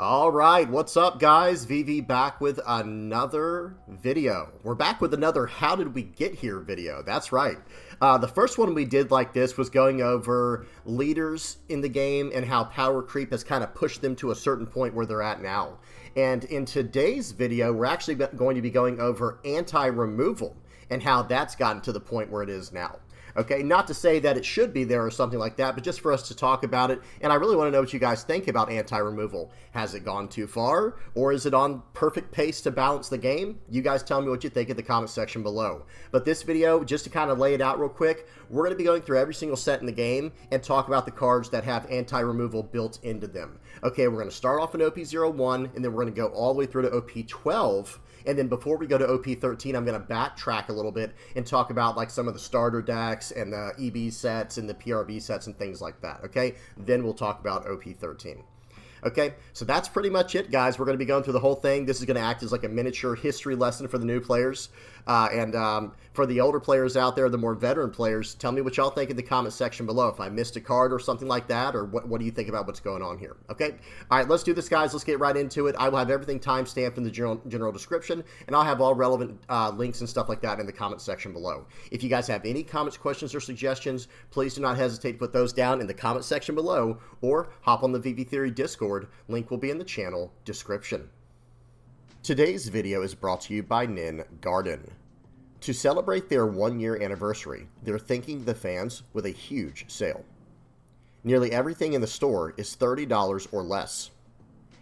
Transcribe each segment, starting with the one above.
All right, what's up, guys? VV back with another video. We're back with another How Did We Get Here video. That's right. The first one we did like this was going over leaders in the game and how power creep has kind of pushed them to a certain point where they're at now. And in today's video, we're actually going to be going over anti-removal and how that's gotten to the point where it is now. Okay, not to say that it should be there or something like that, but just for us to talk about it. And I really want to know what you guys think about anti-removal. Has it gone too far, or is it on perfect pace to balance the game? You guys tell me what you think in the comment section below. But this video, just to kind of lay it out real quick, we're going to be going through every single set in the game and talk about the cards that have anti-removal built into them. Okay, we're going to start off in OP01, and then we're going to go all the way through to OP12. And then before we go to OP13, I'm going to backtrack a little bit and talk about like some of the starter decks and the EB sets and the PRB sets and things like that, okay? Then we'll talk about OP13. Okay, so that's pretty much it, guys. We're going to be going through the whole thing. This is going to act as like a miniature history lesson for the new players. For the older players out there, the more veteran players, tell me what y'all think in the comment section below. If I missed a card or something like that, or what do you think about what's going on here? Okay, all right, let's do this, guys. Let's get right into it. I will have everything time-stamped in the general description, and I'll have all relevant links and stuff like that in the comment section below. If you guys have any comments, questions, or suggestions, please do not hesitate to put those down in the comment section below, or hop on the VV Theory Discord. Link will be in the channel description. Today's video is brought to you by Nin Garden. To celebrate their 1-year anniversary, they're thanking the fans with a huge sale. Nearly everything in the store is $30 or less.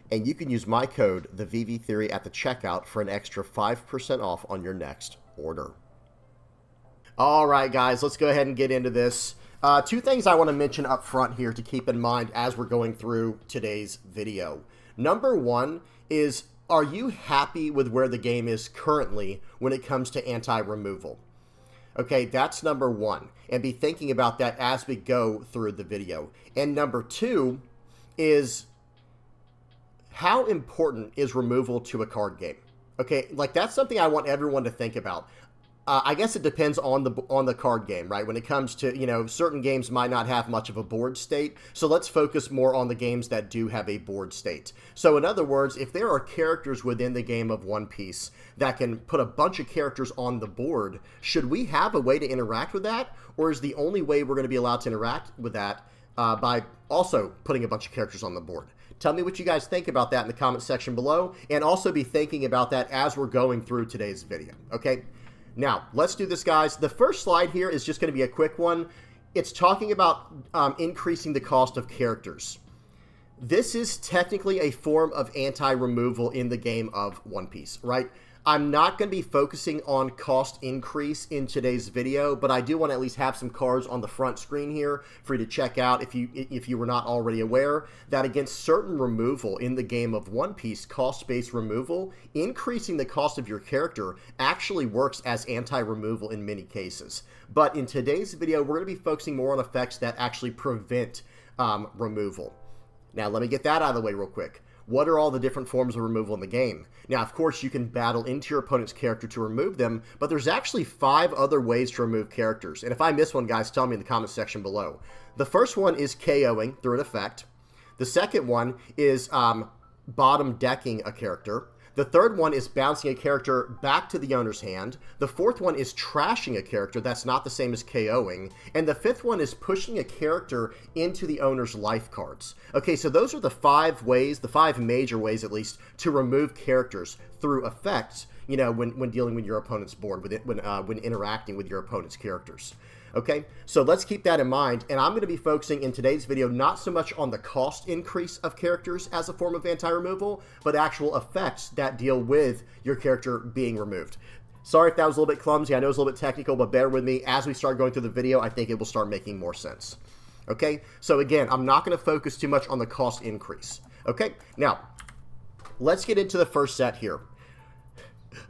And you can use my code, TheVVTheory, at the checkout for an extra 5% off on your next order. Alright guys, let's go ahead and get into this. Two things I want to mention up front here to keep in mind as we're going through today's video. Number one is, are you happy with where the game is currently when it comes to anti-removal? Okay, that's number one. And be thinking about that as we go through the video. And number two is, how important is removal to a card game? Okay, like that's something I want everyone to think about. I guess it depends on the card game, right? When it comes to, you know, certain games might not have much of a board state. So let's focus more on the games that do have a board state. So in other words, if there are characters within the game of One Piece that can put a bunch of characters on the board, should we have a way to interact with that? Or is the only way we're going to be allowed to interact with that by also putting a bunch of characters on the board? Tell me what you guys think about that in the comment section below, and also be thinking about that as we're going through today's video, okay? Now, let's do this, guys. The first slide here is just going to be a quick one. It's talking about increasing the cost of characters. This is technically a form of anti-removal in the game of One Piece, right? I'm not going to be focusing on cost increase in today's video, but I do want to at least have some cards on the front screen here for you to check out if you were not already aware that against certain removal in the game of One Piece, cost-based removal, increasing the cost of your character actually works as anti-removal in many cases. But in today's video, we're going to be focusing more on effects that actually prevent removal. Now, let me get that out of the way real quick. What are all the different forms of removal in the game? Now, of course, you can battle into your opponent's character to remove them, but there's actually 5 other ways to remove characters. And if I miss one, guys, tell me in the comment section below. The first one is KOing through an effect. The second one is bottom decking a character. The third one is bouncing a character back to the owner's hand. The fourth one is trashing a character. That's not the same as KOing. And the fifth one is pushing a character into the owner's life cards. Okay, so those are the 5 ways, the 5 major ways at least, to remove characters through effects, you know, when dealing with your opponent's board, when interacting with your opponent's characters. Okay, so let's keep that in mind, and I'm going to be focusing in today's video not so much on the cost increase of characters as a form of anti-removal, but actual effects that deal with your character being removed. Sorry if that was a little bit clumsy. I know it's a little bit technical, but bear with me. As we start going through the video, I think it will start making more sense. Okay, so again, I'm not going to focus too much on the cost increase. Okay, now, let's get into the first set here.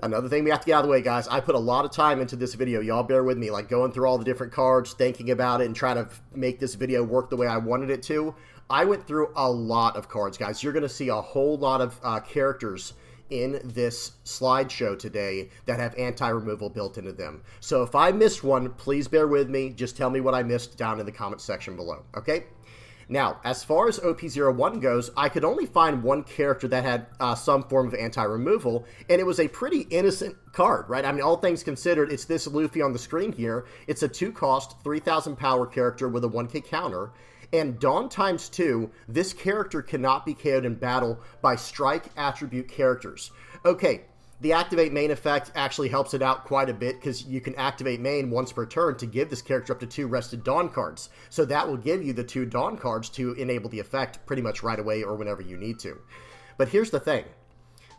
Another thing we have to get out of the way, guys. I put a lot of time into this video. Y'all bear with me, like going through all the different cards, thinking about it, and trying to make this video work the way I wanted it to. I went through a lot of cards, guys. You're going to see a whole lot of characters in this slideshow today that have anti-removal built into them. So if I missed one, please bear with me. Just tell me what I missed down in the comment section below, okay? Now, as far as OP01 goes, I could only find one character that had some form of anti-removal, and it was a pretty innocent card, right? I mean, all things considered, it's this Luffy on the screen here. It's a 2-cost, 3,000 power character with a 1k counter, and Dawn times 2, this character cannot be KO'd in battle by strike attribute characters. Okay, the activate main effect actually helps it out quite a bit because you can activate main once per turn to give this character up to 2 rested Dawn cards. So that will give you the 2 Dawn cards to enable the effect pretty much right away or whenever you need to. But here's the thing.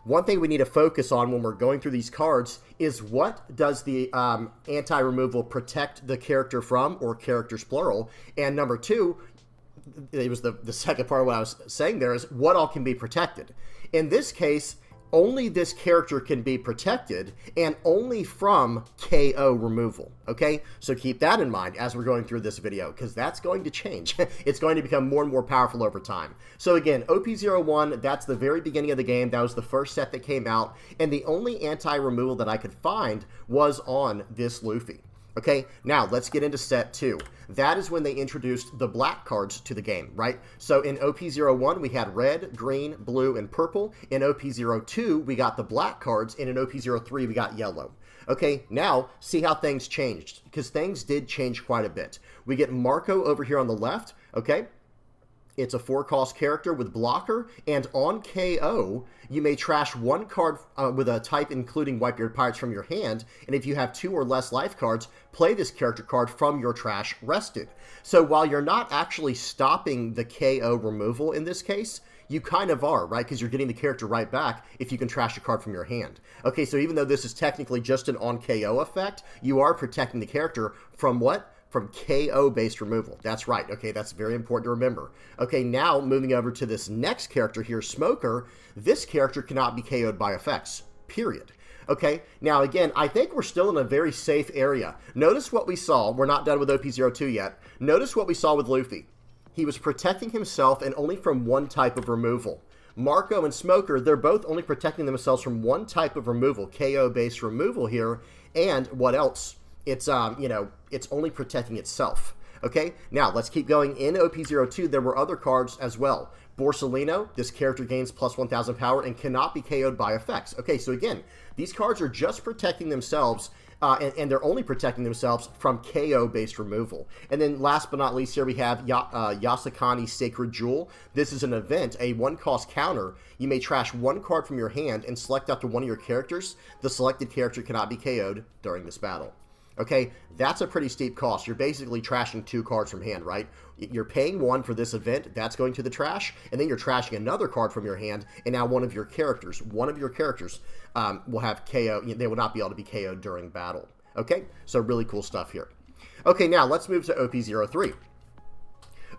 One thing we need to focus on when we're going through these cards is what does the anti-removal protect the character from, or characters plural, and number 2, it was the second part of what I was saying there, is what all can be protected. In this case, only this character can be protected, and only from KO removal, okay? So keep that in mind as we're going through this video, because that's going to change. It's going to become more and more powerful over time. So again, OP01, that's the very beginning of the game. That was the first set that came out, and the only anti-removal that I could find was on this Luffy. Okay, now let's get into set 2. That is when they introduced the black cards to the game, right? So in OP01, we had red, green, blue, and purple. In OP02, we got the black cards, and in OP03, we got yellow. Okay, now see how things changed, because things did change quite a bit. We get Marco over here on the left, okay? It's a 4-cost character with blocker, and on KO, you may trash 1 card with a type including Whitebeard Pirates from your hand, and if you have 2 or less life cards, play this character card from your trash rested. So while you're not actually stopping the KO removal in this case, you kind of are, right? Because you're getting the character right back if you can trash a card from your hand. Okay, so even though this is technically just an on KO effect, you are protecting the character from what? From KO-based removal. That's right. Okay, that's very important to remember. Okay, now moving over to this next character here, Smoker. This character cannot be KO'd by effects, period. Okay, now again, I think we're still in a very safe area. Notice what we saw. We're not done with OP02 yet. Notice what we saw with Luffy. He was protecting himself and only from one type of removal. Marco and Smoker, they're both only protecting themselves from one type of removal, KO-based removal here. And what else? It's, it's only protecting itself. Okay, now let's keep going. In OP02, there were other cards as well. Borsellino, this character gains plus 1,000 power and cannot be KO'd by effects. Okay, so again, these cards are just protecting themselves, and they're only protecting themselves from KO-based removal. And then last but not least, here we have Yasakani's Sacred Jewel. This is an event, a 1-cost counter. You may trash 1 card from your hand and select up to 1 of your characters. The selected character cannot be KO'd during this battle. Okay, that's a pretty steep cost. You're basically trashing 2 cards from hand, right? You're paying 1 for this event, that's going to the trash, and then you're trashing another card from your hand, and now one of your characters will have KO. They will not be able to be KO'd during battle. Okay, so really cool stuff here. Okay, now let's move to OP03.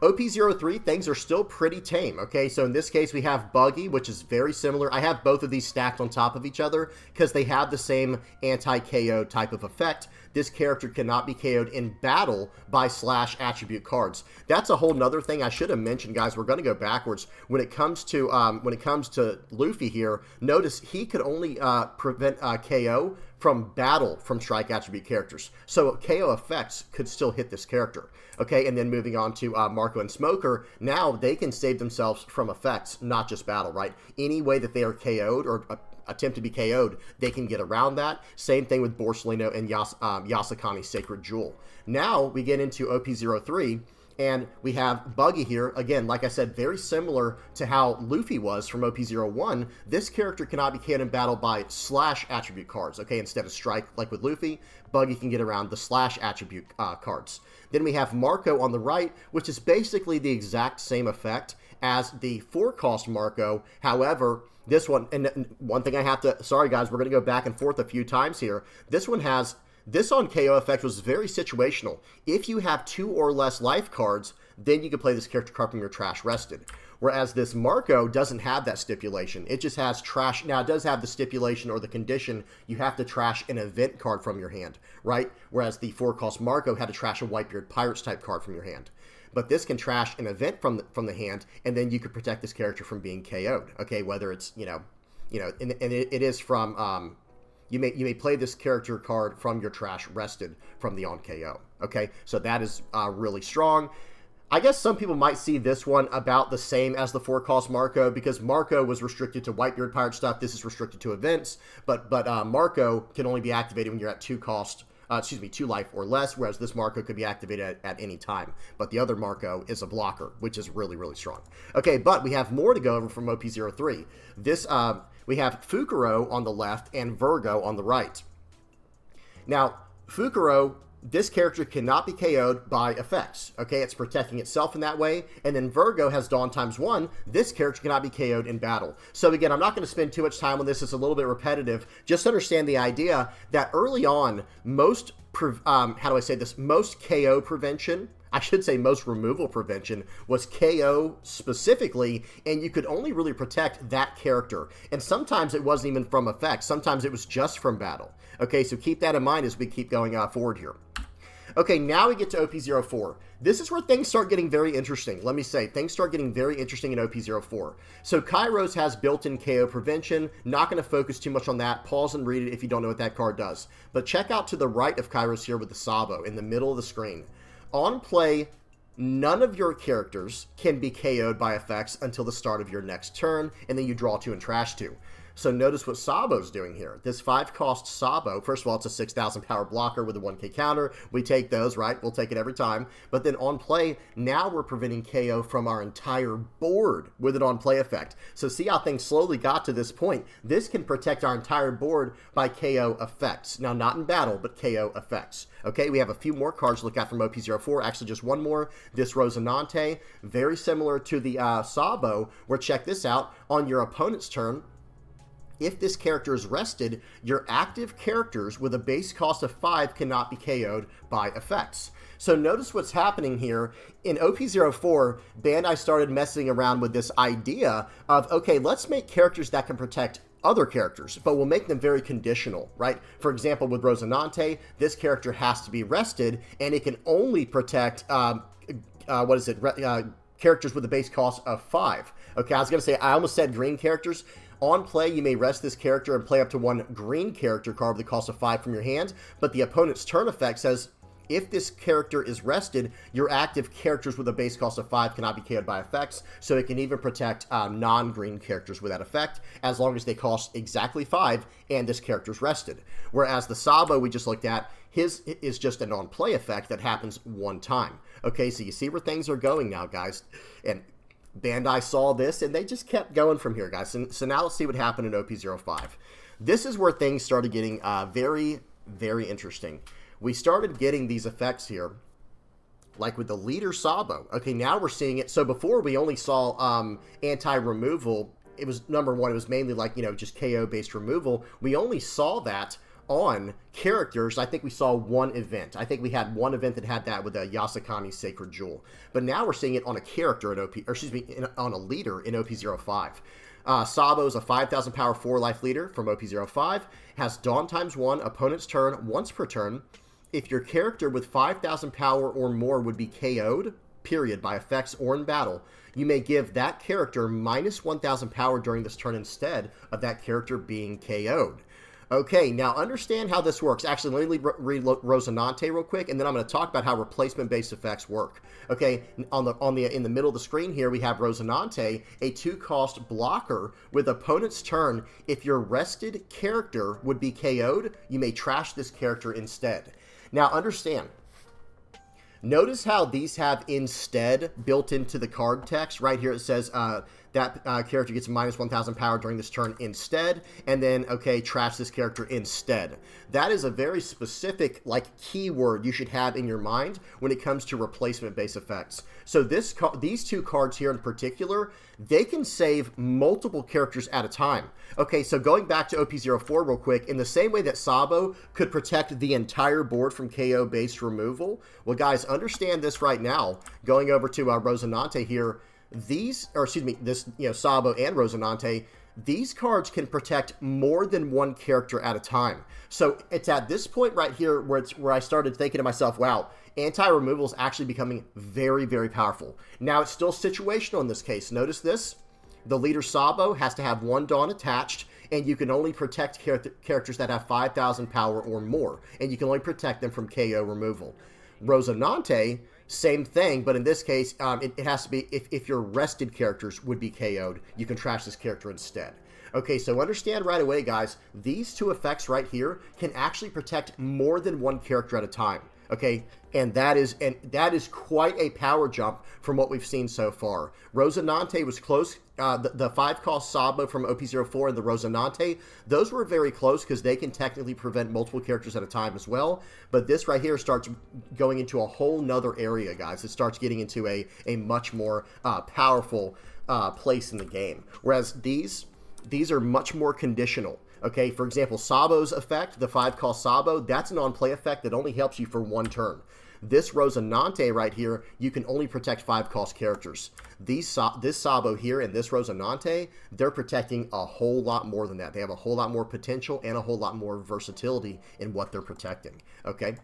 OP03, things are still pretty tame, okay? So in this case, we have Buggy, which is very similar. I have both of these stacked on top of each other because they have the same anti-KO type of effect. This character cannot be KO'd in battle by slash attribute cards. That's a whole nother thing I should have mentioned, guys. We're going to go backwards. When it comes to Luffy here, notice he could only prevent KO from battle from strike attribute characters. So KO effects could still hit this character. Okay, and then moving on to Marco and Smoker, now they can save themselves from effects, not just battle, right? Any way that they are KO'd or attempt to be KO'd, they can get around that. Same thing with Borsellino and Yasakani's Sacred Jewel. Now we get into OP03, and we have Buggy here. Again, like I said, very similar to how Luffy was from OP01. This character cannot be KO'd in battle by slash attribute cards, okay? Instead of strike, like with Luffy, Buggy can get around the slash attribute cards. Then we have Marco on the right, which is basically the exact same effect as the 4-cost Marco. However, this one, and one thing I have to, sorry guys, we're going to go back and forth a few times here. This one has, this on KO effect was very situational. If you have 2 or less life cards, then you can play this character card from your trash rested. Whereas this Marco doesn't have that stipulation. It just has trash. Now, it does have the stipulation or the condition you have to trash an event card from your hand, right? Whereas the 4-cost Marco had to trash a Whitebeard Pirates type card from your hand. But this can trash an event from the hand, and then you could protect this character from being KO'd. Okay, whether it's and it is from you may play this character card from your trash rested from the on KO. Okay, so that is really strong. I guess some people might see this one about the same as the 4-cost Marco, because Marco was restricted to Whitebeard Pirate stuff. This is restricted to events, but Marco can only be activated when you're at 2 life or less, whereas this Marco could be activated at any time. But the other Marco is a blocker, which is really, really strong. Okay, but we have more to go over from OP03. This, we have Fukuro on the left and Virgo on the right. Now, Fukuro, this character cannot be KO'd by effects, okay? It's protecting itself in that way. And then Virgo has Dawn ×1. This character cannot be KO'd in battle. So again, I'm not going to spend too much time on this. It's a little bit repetitive. Just understand the idea that early on, most KO prevention, I should say most removal prevention, was KO specifically, and you could only really protect that character. And sometimes it wasn't even from effects. Sometimes it was just from battle. Okay, so keep that in mind as we keep going forward here. Okay, now we get to OP04. This is where things start getting very interesting. Let me say, things start getting very interesting in OP04. So Kairos has built-in KO prevention. Not going to focus too much on that. Pause and read it if you don't know what that card does. But check out to the right of Kairos here with the Sabo in the middle of the screen. On play, none of your characters can be KO'd by effects until the start of your next turn, and then you draw 2 and trash 2. So notice what Sabo's doing here. This 5-cost Sabo, first of all, it's a 6,000 power blocker with a 1k counter. We take those, right? We'll take it every time. But then on play, now we're preventing KO from our entire board with an on play effect. So see how things slowly got to this point. This can protect our entire board by KO effects. Now, not in battle, but KO effects. Okay, we have a few more cards to look at from OP04. Actually, just one more. This Rosinante, very similar to the Sabo, where check this out. On your opponent's turn, if this character is rested, your active characters with a base cost of 5 cannot be KO'd by effects. So notice what's happening here. In OP04, Bandai started messing around with this idea of, okay, let's make characters that can protect other characters, but we'll make them very conditional, right? For example, with Rosinante, this character has to be rested, and it can only protect, characters with a base cost of 5. Okay, I was going to say, I almost said green characters. On play, you may rest this character and play up to 1 green character card with a cost of 5 from your hand, but the opponent's turn effect says, if this character is rested, your active characters with a base cost of 5 cannot be KO'd by effects, so it can even protect non-green characters with that effect, as long as they cost exactly 5 and this character's rested. Whereas the Sabo we just looked at, his is just an on-play effect that happens 1 time. Okay, so you see where things are going now, guys. And Bandai saw this, and they just kept going from here, guys. So now let's see what happened in OP05. This is where things started getting very, very interesting. We started getting these effects here, like with the leader Sabo. Okay, now we're seeing it. So before we only saw anti-removal. It was, number one, it was mainly like, you know, just KO-based removal. We only saw that on characters. I think we saw 1 event. I think we had 1 event that had that with a Yasakani's Sacred Jewel. But now we're seeing it on a character in on a leader in OP05. Sabo is a 5,000 power 4-life leader from OP05. Has Dawn ×1, opponent's turn, once per turn. If your character with 5,000 power or more would be KO'd, period, by effects or in battle, you may give that character minus 1,000 power during this turn instead of that character being KO'd. Okay, now understand how this works. Actually, let me read Rosinante real quick, and then I'm going to talk about how replacement-based effects work. Okay, in the middle of the screen here, we have Rosinante, a 2-cost blocker with opponent's turn. If your rested character would be KO'd, you may trash this character instead. Now, understand. Notice how these have instead built into the card text. Right here it says that character gets minus 1,000 power during this turn instead, and then, okay, trash this character instead. That is a very specific, like, keyword you should have in your mind when it comes to replacement-based effects. So these 2 cards here in particular, they can save multiple characters at a time. Okay, so going back to OP04 real quick, in the same way that Sabo could protect the entire board from KO-based removal, well, guys, understand this right now. Going over to Rosinante here, Sabo and Rosinante, these cards can protect more than 1 character at a time. So it's at this point right here where I started thinking to myself, wow, anti-removal is actually becoming very, very powerful. Now, it's still situational in this case. Notice this. The leader Sabo has to have 1 Dawn attached, and you can only protect characters that have 5,000 power or more, and you can only protect them from KO removal. Rosinante Same thing, but in this case, it has to be, if your rested characters would be KO'd, you can trash this character instead. Okay, so understand right away, guys, these two effects right here can actually protect more than one character at a time. Okay, and that is quite a power jump from what we've seen so far. Rosinante was close. The 5-cost Sabo from OP04 and the Rosinante, those were very close because they can technically prevent multiple characters at a time as well. But this right here starts going into a whole nother area, guys. It starts getting into a much more powerful place in the game. Whereas these are much more conditional. Okay, for example, Sabo's effect, the 5-cost Sabo, that's an on-play effect that only helps you for one turn. This Rosinante right here, you can only protect 5-cost characters. This Sabo here and this Rosinante, they're protecting a whole lot more than that. They have a whole lot more potential and a whole lot more versatility in what they're protecting. Okay.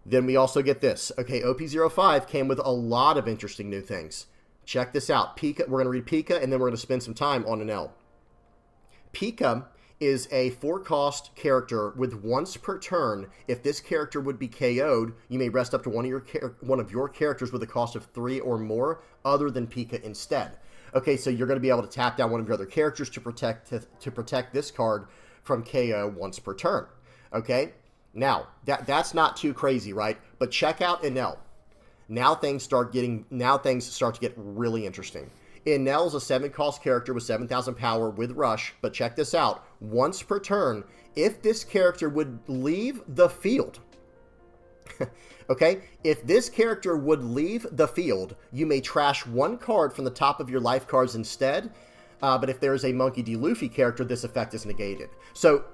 Then we also get this. Okay, OP05 came with a lot of interesting new things. Check this out. Pika, we're going to read Pika, and then we're going to spend some time on an L. Pika is a 4-cost character with once per turn. If this character would be KO'd, you may rest up to one of your characters with a cost of 3 or more other than Pika instead. Okay, so you're going to be able to tap down one of your other characters to protect this card from KO once per turn. Okay, now that's not too crazy, right? But check out Enel. Now things start to get really interesting. Enel's a 7-cost character with 7,000 power with Rush, but check this out. Once per turn, if this character would leave the field, okay, if this character would leave the field, you may trash one card from the top of your life cards instead, but if there is a Monkey D. Luffy character, this effect is negated. So,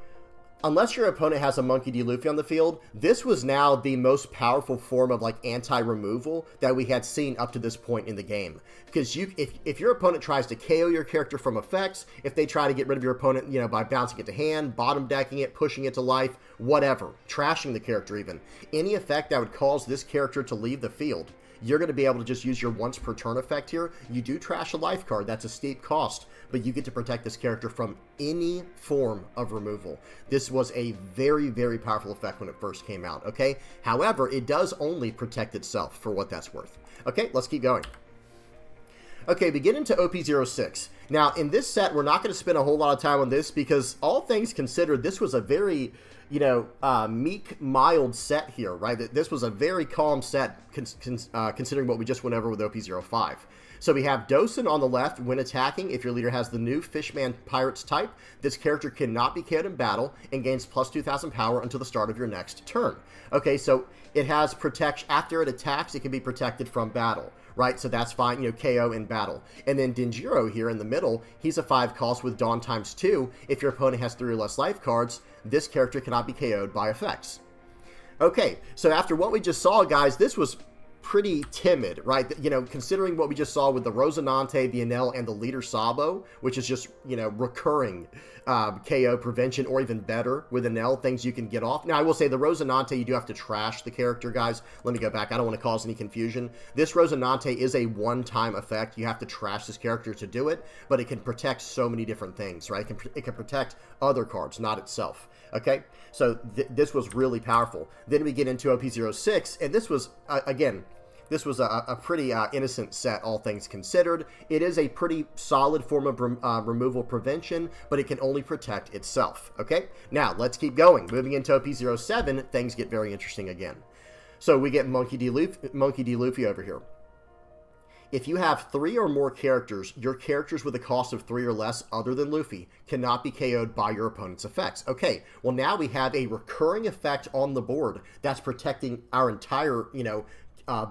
unless your opponent has a Monkey D. Luffy on the field, this was now the most powerful form of like anti-removal that we had seen up to this point in the game. Because if your opponent tries to KO your character from effects, if they try to get rid of your opponent, you know, by bouncing it to hand, bottom decking it, pushing it to life, whatever, trashing the character even, any effect that would cause this character to leave the field, you're going to be able to just use your once per turn effect here. You do trash a life card. That's a steep cost, but you get to protect this character from any form of removal. This was a very, very powerful effect when it first came out, okay? However, it does only protect itself for what that's worth. Okay, let's keep going. Okay, we get into OP06. Now, in this set, we're not going to spend a whole lot of time on this because all things considered, this was a very, you know, meek, mild set here, right? This was a very calm set considering what we just went over with OP05. So we have Dosen on the left. When attacking, if your leader has the new Fishman Pirates type, this character cannot be KO'd in battle and gains plus 2,000 power until the start of your next turn. Okay, so it has protection. After it attacks, it can be protected from battle, right? So that's fine, you know, KO in battle. And then Denjiro here in the middle, he's a 5-cost with Dawn ×2. If your opponent has 3 or less life cards, this character cannot be KO'd by effects. Okay, so after what we just saw, guys, this was pretty timid, right? You know, considering what we just saw with the Rosinante, the Enel, and the leader Sabo, which is just, you know, recurring KO prevention, or even better with Enel, things you can get off. Now, I will say the Rosinante, you do have to trash the character, guys. Let me go back. I don't want to cause any confusion. This Rosinante is a one-time effect. You have to trash this character to do it, but it can protect so many different things, right? It can protect other cards, not itself. Okay, so this was really powerful. Then we get into OP06, and this was, again, this was a pretty innocent set, all things considered. It is a pretty solid form of removal prevention, but it can only protect itself. Okay, now let's keep going. Moving into OP07, things get very interesting again. So we get Monkey D. Luffy over here. If you have 3 or more characters, your characters with a cost of 3 or less other than Luffy cannot be KO'd by your opponent's effects. Okay, well now we have a recurring effect on the board that's protecting our entire, you know,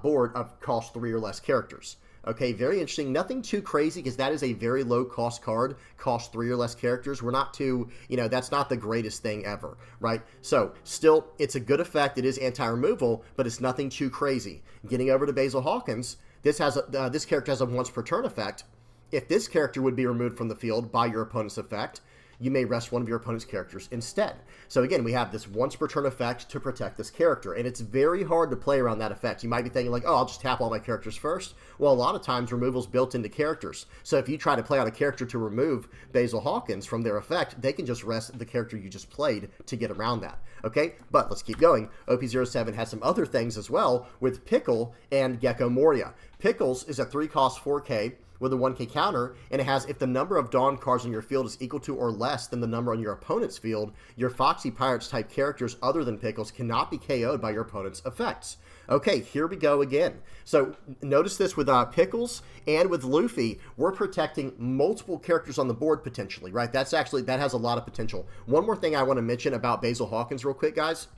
board of cost 3 or less characters. Okay, very interesting. Nothing too crazy because that is a very low cost card, cost 3 or less characters. We're not too, you know, that's not the greatest thing ever, right? So still, it's a good effect. It is anti-removal, but it's nothing too crazy. Getting over to Basil Hawkins, this character has a once per turn effect. If this character would be removed from the field by your opponent's effect, you may rest one of your opponent's characters instead. So again, we have this once per turn effect to protect this character, and it's very hard to play around that effect. You might be thinking like, oh, I'll just tap all my characters first. Well, a lot of times removal's built into characters. So if you try to play out a character to remove Basil Hawkins from their effect, they can just rest the character you just played to get around that. Okay, but let's keep going. OP07 has some other things as well with Pickle and Gecko Moria. Pickles is a 3-cost 4K with a 1K counter, and it has, if the number of Dawn cards on your field is equal to or less than the number on your opponent's field, your Foxy Pirates type characters other than Pickles cannot be KO'd by your opponent's effects. Okay, here we go again. So notice this with Pickles and with Luffy, we're protecting multiple characters on the board potentially, right? That has a lot of potential. One more thing I want to mention about Basil Hawkins real quick, guys.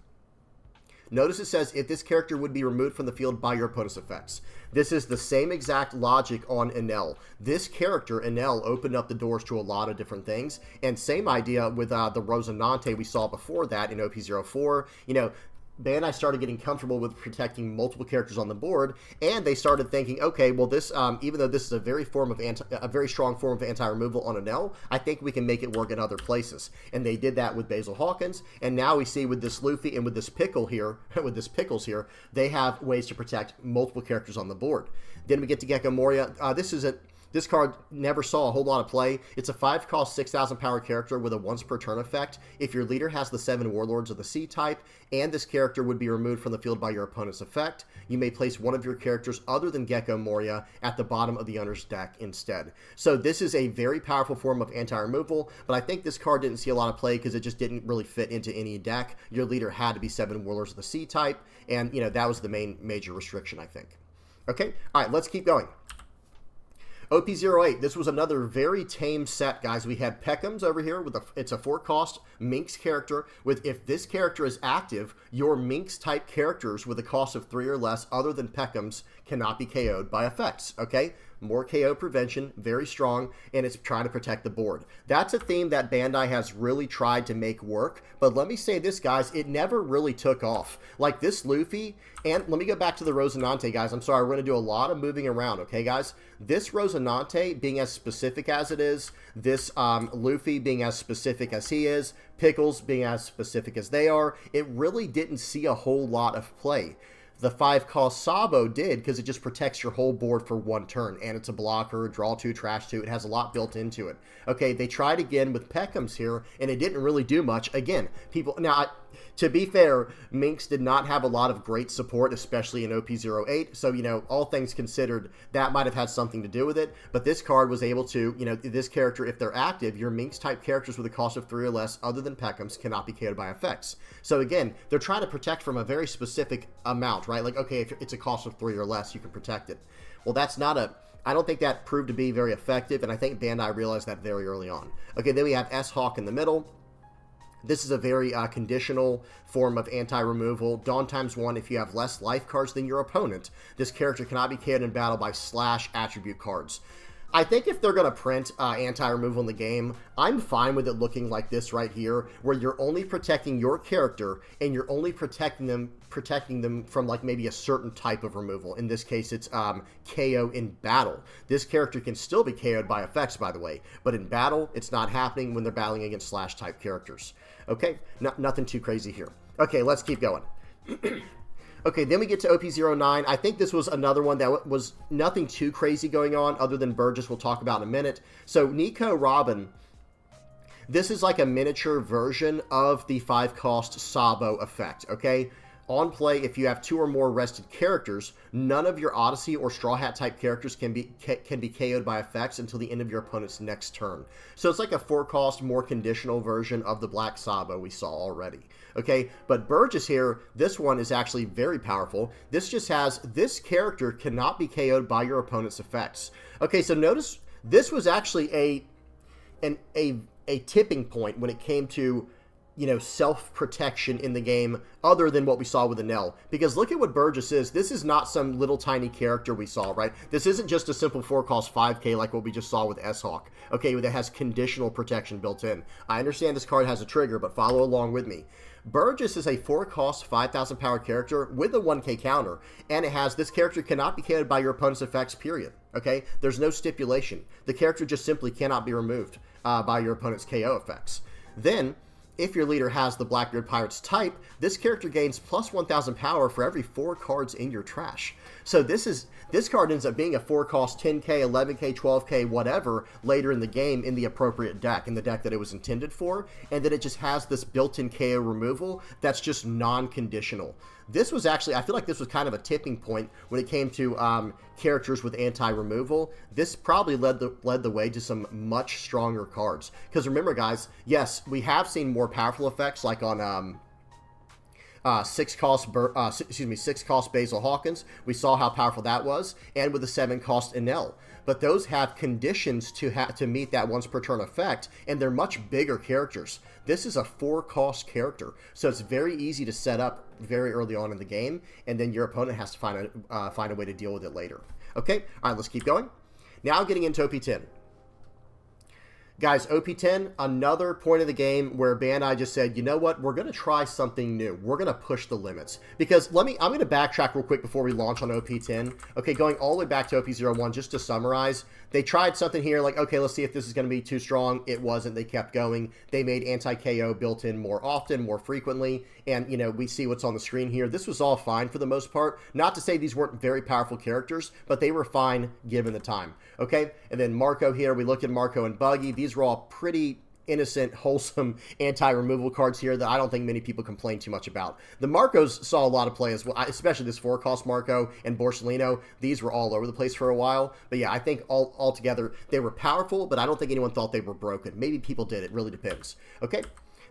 Notice it says if this character would be removed from the field by your opponent's effects. This is the same exact logic on Enel. This character, Enel, opened up the doors to a lot of different things. And same idea with the Rosinante we saw before that in OP04. You know, Bandai started getting comfortable with protecting multiple characters on the board, and they started thinking, okay, well, this even though this is a very strong form of anti-removal on Enel, I think we can make it work in other places. And they did that with Basil Hawkins, and now we see with this Luffy and with this Pickle here, with this Pickles here, they have ways to protect multiple characters on the board. Then we get to Gecko Moria. This card never saw a whole lot of play. It's a 5-cost, 6,000 power character with a once per turn effect. If your leader has the 7 Warlords of the Sea type, and this character would be removed from the field by your opponent's effect, you may place one of your characters other than Gecko Moria at the bottom of the owner's deck instead. So this is a very powerful form of anti-removal, but I think this card didn't see a lot of play because it just didn't really fit into any deck. Your leader had to be 7 Warlords of the Sea type, and you know that was the major restriction, I think. Okay, all right, let's keep going. OP08, this was another very tame set, guys. We had Peckham's over here with it's a 4-cost Minx character with, if this character is active, your Minx type characters with a cost of 3 or less other than Peckham's cannot be KO'd by effects, okay? More KO prevention, very strong, and it's trying to protect the board. That's a theme that Bandai has really tried to make work, but let me say this, guys, it never really took off. Like this Luffy, and let me go back to the Rosinante, guys. I'm sorry, we're going to do a lot of moving around, okay, guys? This Rosinante being as specific as it is, this Luffy being as specific as he is, Pickles being as specific as they are, it really didn't see a whole lot of play. The 5-cost Sabo did because it just protects your whole board for 1 turn, and it's a blocker, draw 2, trash 2. It has a lot built into it. Okay, they tried again with Peckham's here, and it didn't really do much. Again, to be fair, Minx did not have a lot of great support, especially in OP08. So, you know, all things considered, that might have had something to do with it. But this card was able to, you know, this character, if they're active, your Minx-type characters with a cost of 3 or less, other than Peckham's, cannot be KO'd by effects. So again, they're trying to protect from a very specific amount, right? Like, okay, if it's a cost of 3 or less, you can protect it. Well, that's not a... I don't think that proved to be very effective, and I think Bandai realized that very early on. Okay, then we have S-Hawk in the middle. This is a very conditional form of anti-removal. Dawn ×1, if you have less life cards than your opponent, this character cannot be KO'd in battle by / attribute cards. I think if they're going to print anti-removal in the game, I'm fine with it looking like this right here, where you're only protecting your character, and you're only protecting them from like maybe a certain type of removal. In this case, it's KO in battle. This character can still be KO'd by effects, by the way, but in battle, it's not happening when they're battling against / type characters. Okay, nothing too crazy here. Okay, let's keep going. Okay, then we get to OP09. I think this was another one that was nothing too crazy going on other than Burgess we'll talk about in a minute. So Nico Robin, this is like a miniature version of the 5-cost Sabo effect, okay? On play, if you have 2 or more rested characters, none of your Odyssey or Straw Hat type characters can be KO'd by effects until the end of your opponent's next turn. So it's like a 4-cost, more conditional version of the Black Sabo we saw already. Okay, but Burgess here, this one is actually very powerful. This just has, this character cannot be KO'd by your opponent's effects. Okay, so notice this was actually a tipping point when it came to, you know, self-protection in the game other than what we saw with Enel. Because look at what Burgess is. This is not some little tiny character we saw, right? This isn't just a simple 4-cost 5K like what we just saw with S-Hawk, okay, that has conditional protection built in. I understand this card has a trigger, but follow along with me. Burgess is a 4-cost 5,000 power character with a 1K counter, and it has, this character cannot be KO'd by your opponent's effects, period. Okay, there's no stipulation. The character just simply cannot be removed by your opponent's KO effects. Then, if your leader has the Blackbeard Pirate's type, this character gains plus 1,000 power for every 4 cards in your trash. So this card ends up being a 4-cost 10k, 11k, 12k, whatever, later in the game in the appropriate deck, in the deck that it was intended for, and then it just has this built-in KO removal that's just non-conditional. This was actually, I feel like this was kind of a tipping point when it came to characters with anti-removal. This probably led the way to some much stronger cards. Because remember, guys, yes, we have seen more powerful effects like on 6-cost Basil Hawkins. We saw how powerful that was, and with the 7-cost Enel. But those have conditions to meet that once per turn effect, and they're much bigger characters. This is a 4-cost character, so it's very easy to set up very early on in the game, and then your opponent has to find a way to deal with it later. Okay, all right, let's keep going. Now getting into OP10. Guys, OP10, another point of the game where Bandai just said, you know what, we're going to try something new. We're going to push the limits. Because I'm going to backtrack real quick before we launch on OP10. Okay, going all the way back to OP01, just to summarize, they tried something here like, okay, let's see if this is going to be too strong. It wasn't. They kept going. They made anti-KO built in more often, more frequently. And, you know, we see what's on the screen here. This was all fine for the most part. Not to say these weren't very powerful characters, but they were fine given the time. Okay, and then Marco here. We look at Marco and Buggy. These were all pretty innocent, wholesome anti-removal cards here that I don't think many people complain too much about. The Marcos saw a lot of play as well, especially this 4-cost Marco and Borsellino. These were all over the place for a while. But yeah, I think altogether they were powerful, but I don't think anyone thought they were broken. Maybe people did. It really depends. Okay.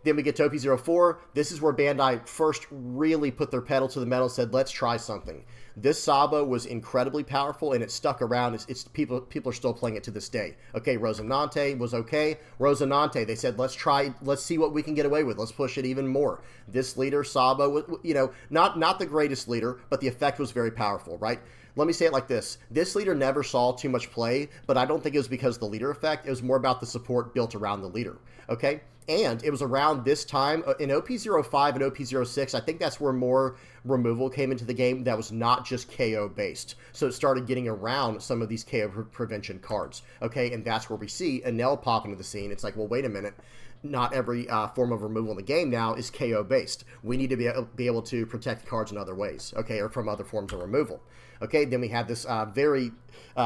Then we get to OP04. This is where Bandai first really put their pedal to the metal and said, let's try something. This Sabo was incredibly powerful, and it stuck around. People are still playing it to this day. Okay, Rosinante was okay. Rosinante, they said, let's see what we can get away with. Let's push it even more. This leader, Sabo, you know, not the greatest leader, but the effect was very powerful, right? Let me say it like this. This leader never saw too much play, but I don't think it was because of the leader effect. It was more about the support built around the leader, okay? And it was around this time, in OP05 and OP06, I think that's where more removal came into the game that was not just KO based. So it started getting around some of these KO prevention cards, okay? And that's where we see Enel pop into the scene. It's like, well, wait a minute. Not every form of removal in the game now is KO based. We need to be able to protect the cards in other ways, okay, or from other forms of removal. Okay, then we have this very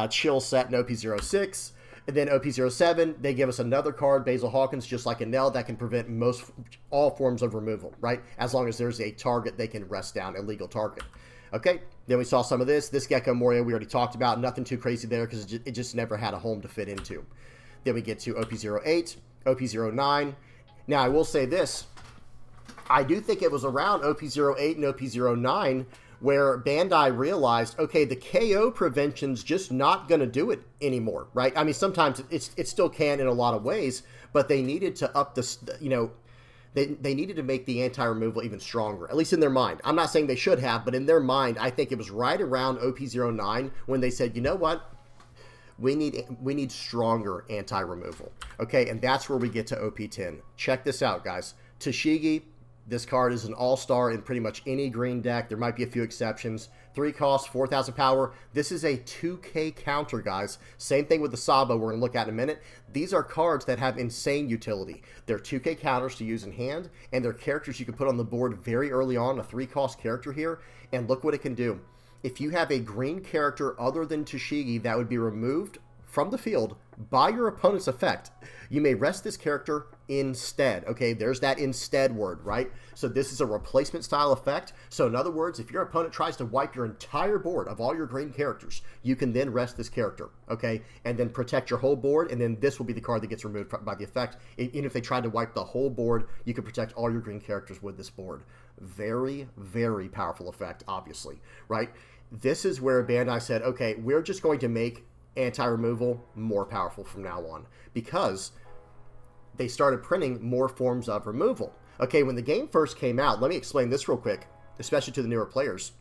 chill set in OP06. And then OP07, they give us another card, Basil Hawkins, just like Enel, that can prevent all forms of removal, right? As long as there's a target they can rest down, a legal target. Okay, then we saw some of this. This Gecko Moria we already talked about. Nothing too crazy there because it just never had a home to fit into. Then we get to OP08, OP09. Now, I will say this. I do think it was around OP08 and OP09 where Bandai realized, okay, the KO prevention's just not going to do it anymore, right? I mean, sometimes it still can in a lot of ways, but they needed to up the, you know, they needed to make the anti-removal even stronger, at least in their mind. I'm not saying they should have, but in their mind, I think it was right around OP09 when they said, you know what? We need stronger anti-removal. Okay, and that's where we get to OP10. Check this out, guys. Tashigi, this card is an all-star in pretty much any green deck. There might be a few exceptions. 3 costs, 4,000 power. This is a 2k counter, guys. Same thing with the Sabo we're going to look at in a minute. These are cards that have insane utility. They're 2k counters to use in hand, and they're characters you can put on the board very early on, a 3-cost character here, and look what it can do. If you have a green character other than Tashigi that would be removed from the field by your opponent's effect, you may rest this character instead. Okay, there's that instead word, right? So this is a replacement style effect. So in other words, if your opponent tries to wipe your entire board of all your green characters, you can then rest this character, okay? And then protect your whole board, and then this will be the card that gets removed by the effect. Even if they tried to wipe the whole board, you can protect all your green characters with this board. Very, very powerful effect, obviously, right? This is where Bandai said, okay, we're just going to make anti-removal more powerful from now on, because they started printing more forms of removal. Okay, when the game first came out, let me explain this real quick, especially to the newer players.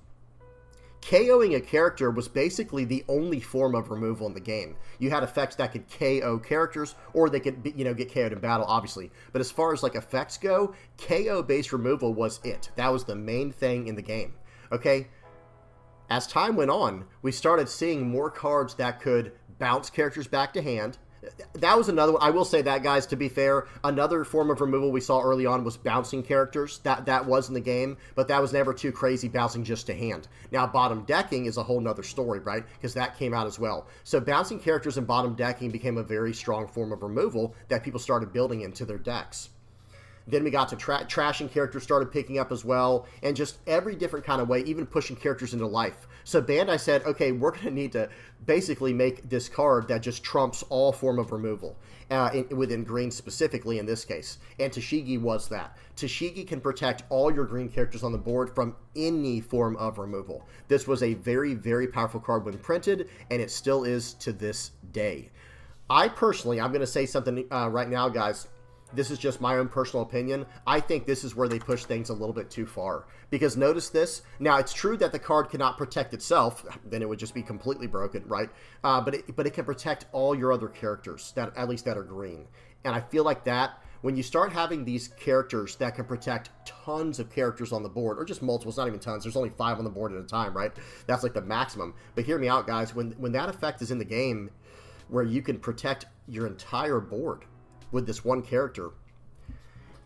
KOing a character was basically the only form of removal in the game. You had effects that could KO characters, or they could, you know, get KO'd in battle, obviously. But as far as like effects go, KO-based removal was it. That was the main thing in the game. Okay? As time went on, we started seeing more cards that could bounce characters back to hand. That was another one. I will say that, guys, to be fair, another form of removal we saw early on was bouncing characters. That was in the game, but that was never too crazy, bouncing just to hand. Now, bottom decking is a whole nother story, right? Because that came out as well. So bouncing characters and bottom decking became a very strong form of removal that people started building into their decks. Then we got to trashing characters started picking up as well, and just every different kind of way, even pushing characters into life. So Bandai said, okay, we're going to need to basically make this card that just trumps all form of removal, within green specifically in this case. And TCG was that. TCG can protect all your green characters on the board from any form of removal. This was a very, very powerful card when printed, and it still is to this day. I personally, I'm going to say something right now, guys. This is just my own personal opinion. I think this is where they push things a little bit too far. Because notice this. Now, it's true that the card cannot protect itself. Then it would just be completely broken, right? But it can protect all your other characters, at least that are green. And I feel like that, when you start having these characters that can protect tons of characters on the board, or just multiples, not even tons. There's only 5 on the board at a time, right? That's like the maximum. But hear me out, guys. When that effect is in the game, where you can protect your entire board with this one character,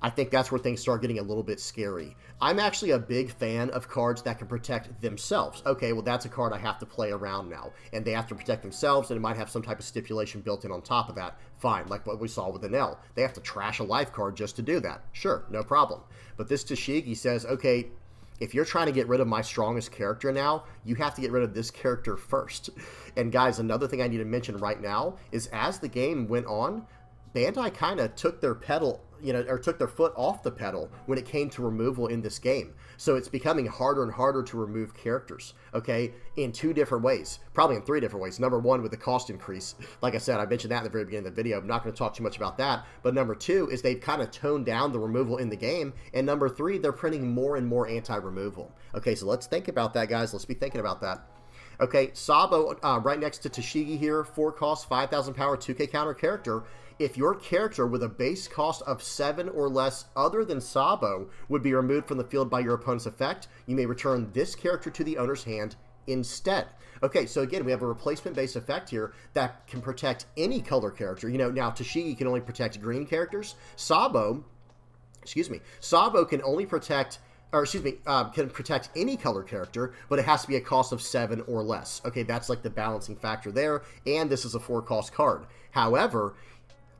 I think that's where things start getting a little bit scary. I'm actually a big fan of cards that can protect themselves. Okay, well, that's a card I have to play around now, and they have to protect themselves, and it might have some type of stipulation built in on top of that. Fine, like what we saw with the Nell. They have to trash a life card just to do that. Sure, no problem. But this TCG says, okay, if you're trying to get rid of my strongest character now, you have to get rid of this character first. And guys, another thing I need to mention right now is as the game went on, Bandai kind of took their pedal, or took their foot off the pedal when it came to removal in this game. So it's becoming harder and harder to remove characters, okay, in 2 different ways. Probably in 3 different ways. Number 1, with the cost increase. Like I said, I mentioned that in the very beginning of the video. I'm not going to talk too much about that. But number 2 is they've kind of toned down the removal in the game. And number 3, they're printing more and more anti-removal. Okay, so let's think about that, guys. Let's be thinking about that. Okay, Sabo, right next to TCG here, 4 cost, 5,000 power, 2k counter character. If your character with a base cost of 7 or less other than Sabo would be removed from the field by your opponent's effect, you may return this character to the owner's hand instead. Okay, so again, we have a replacement-based effect here that can protect any color character. Now TCG can only protect green characters. Sabo can only protect... can protect any color character, but it has to be a cost of 7 or less. Okay, that's like the balancing factor there, and this is a 4-cost card. However,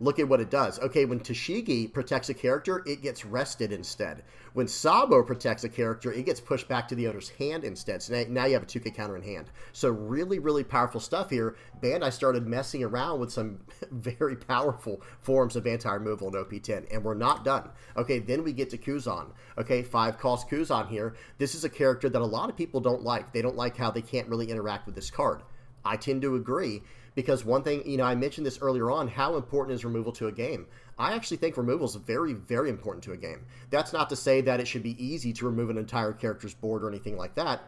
look at what it does. Okay, when TCG protects a character, it gets rested instead. When Sabo protects a character, it gets pushed back to the owner's hand instead. So now you have a 2k counter in hand. So really, really powerful stuff here. Bandai started messing around with some very powerful forms of anti-removal in OP10, and we're not done. Okay, then we get to Kuzan. Okay, 5-cost Kuzan here. This is a character that a lot of people don't like. They don't like how they can't really interact with this card. I tend to agree, because one thing, I mentioned this earlier on, how important is removal to a game? I actually think removal is very, very important to a game. That's not to say that it should be easy to remove an entire character's board or anything like that,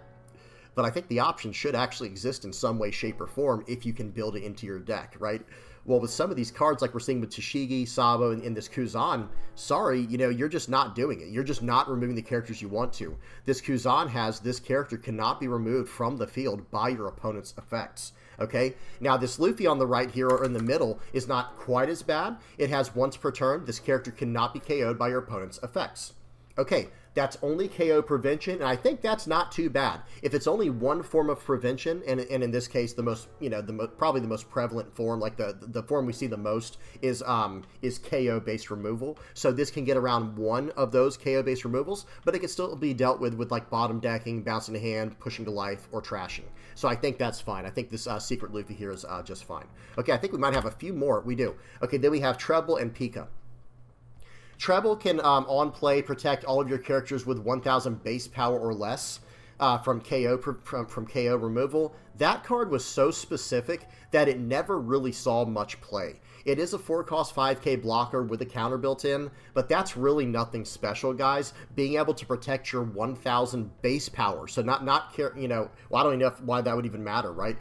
but I think the option should actually exist in some way, shape, or form if you can build it into your deck, right? Well, with some of these cards, like we're seeing with TCG, Sabo, and this Kuzan, sorry, you're just not doing it. You're just not removing the characters you want to. This Kuzan has this character cannot be removed from the field by your opponent's effects. Okay, now this Luffy on the right here or in the middle is not quite as bad. It has once per turn. This character cannot be KO'd by your opponent's effects. Okay, that's only KO prevention, and I think that's not too bad. If it's only one form of prevention, and in this case, the most, probably the most prevalent form, like the form we see the most is KO-based removal. So this can get around one of those KO-based removals, but it can still be dealt with like bottom decking, bouncing the hand, pushing to life, or trashing. So I think that's fine. I think this Secret Luffy here is just fine. Okay, I think we might have a few more. We do. Okay, then we have Treble and Pika. Treble can, on play, protect all of your characters with 1,000 base power or less from KO from KO removal. That card was so specific that it never really saw much play. It is a 4-cost 5k blocker with a counter built in, but that's really nothing special, guys. Being able to protect your 1,000 base power, so well, I don't even know why that would even matter, right?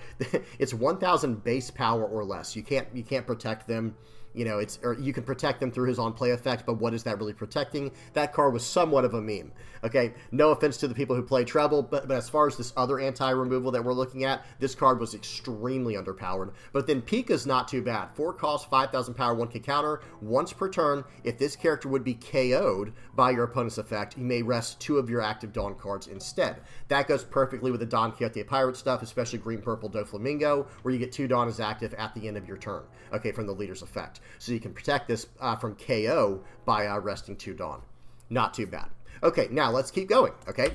It's 1,000 base power or less. You can't protect them You know, or you can protect them through his on-play effect, but what is that really protecting? That card was somewhat of a meme. Okay, no offense to the people who play Treble, but as far as this other anti-removal that we're looking at, this card was extremely underpowered. But then Pika's not too bad. 4 cost, 5,000 power, 1k counter. Once per turn, if this character would be KO'd by your opponent's effect, you may rest 2 of your active Dawn cards instead. That goes perfectly with the Don Quixote Pirate stuff, especially Green-Purple Doflamingo, where you get 2 Dawn as active at the end of your turn, okay, from the leader's effect. So you can protect this from KO by resting 2 Dawn. Not too bad. Okay, now let's keep going, okay?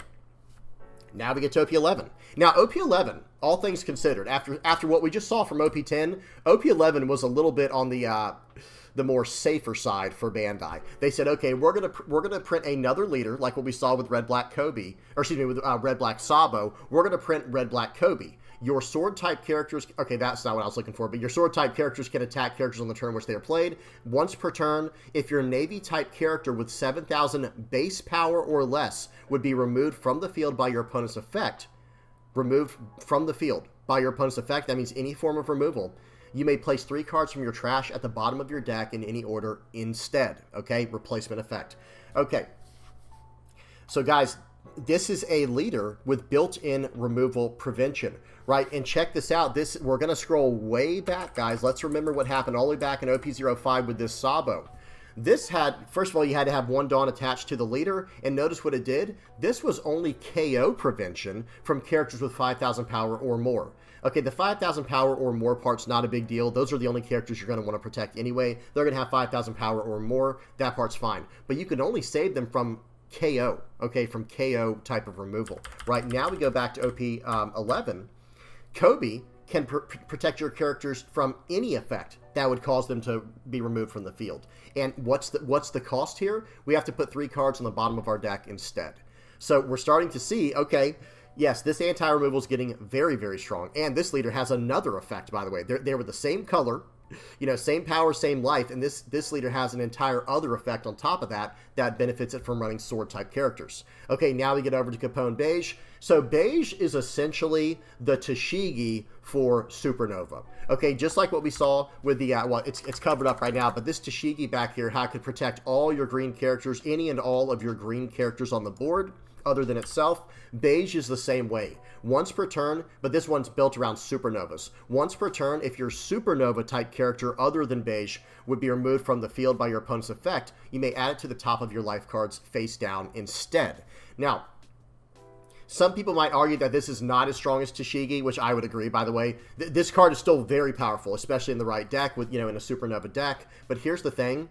Now we get to OP11. Now, OP11, all things considered, after what we just saw from OP10, OP11 was a little bit on the more safer side for Bandai. They said, okay, we're gonna print another leader, like what we saw with Red Black Kobe, or excuse me, with Red Black Sabo. We're gonna print Red Black Kobe. Your sword type characters, okay, that's not what I was looking for, but your sword type characters can attack characters on the turn which they are played. Once per turn, if your navy type character with 7,000 base power or less would be removed from the field by your opponent's effect, that means any form of removal, you may place 3 cards from your trash at the bottom of your deck in any order instead, okay? Replacement effect. Okay, so guys, this is a leader with built-in removal prevention, right? And check this out. We're going to scroll way back, guys. Let's remember what happened all the way back in OP05 with this Sabo. This had, first of all, you had to have 1 Dawn attached to the leader, and notice what it did. This was only KO prevention from characters with 5,000 power or more. Okay, the 5,000 power or more part's not a big deal. Those are the only characters you're going to want to protect anyway. They're going to have 5,000 power or more. That part's fine. But you can only save them from KO, okay, from KO type of removal. Right, now we go back to OP11. Kobe can protect your characters from any effect that would cause them to be removed from the field. And what's the cost here? We have to put 3 cards on the bottom of our deck instead. So we're starting to see, okay, yes, this anti-removal is getting very, very strong. And this leader has another effect, by the way. They were the same color, you know, same power, same life, and this leader has an entire other effect on top of that that benefits it from running sword-type characters. Okay, now we get over to Capone Beige. So Beige is essentially the Tashigi for Supernova. Okay, just like what we saw with the, well, it's covered up right now, but this Tashigi back here, how it could protect all your green characters, any and all of your green characters on the board, other than itself. Beige is the same way. Once per turn, but this one's built around supernovas. Once per turn, if your supernova type character other than Beige would be removed from the field by your opponent's effect, you may add it to the top of your life cards face down instead. Now, some people might argue that this is not as strong as Tashigi, which I would agree, by the way. This card is still very powerful, especially in the right deck, with, you know, in a supernova deck. But here's the thing.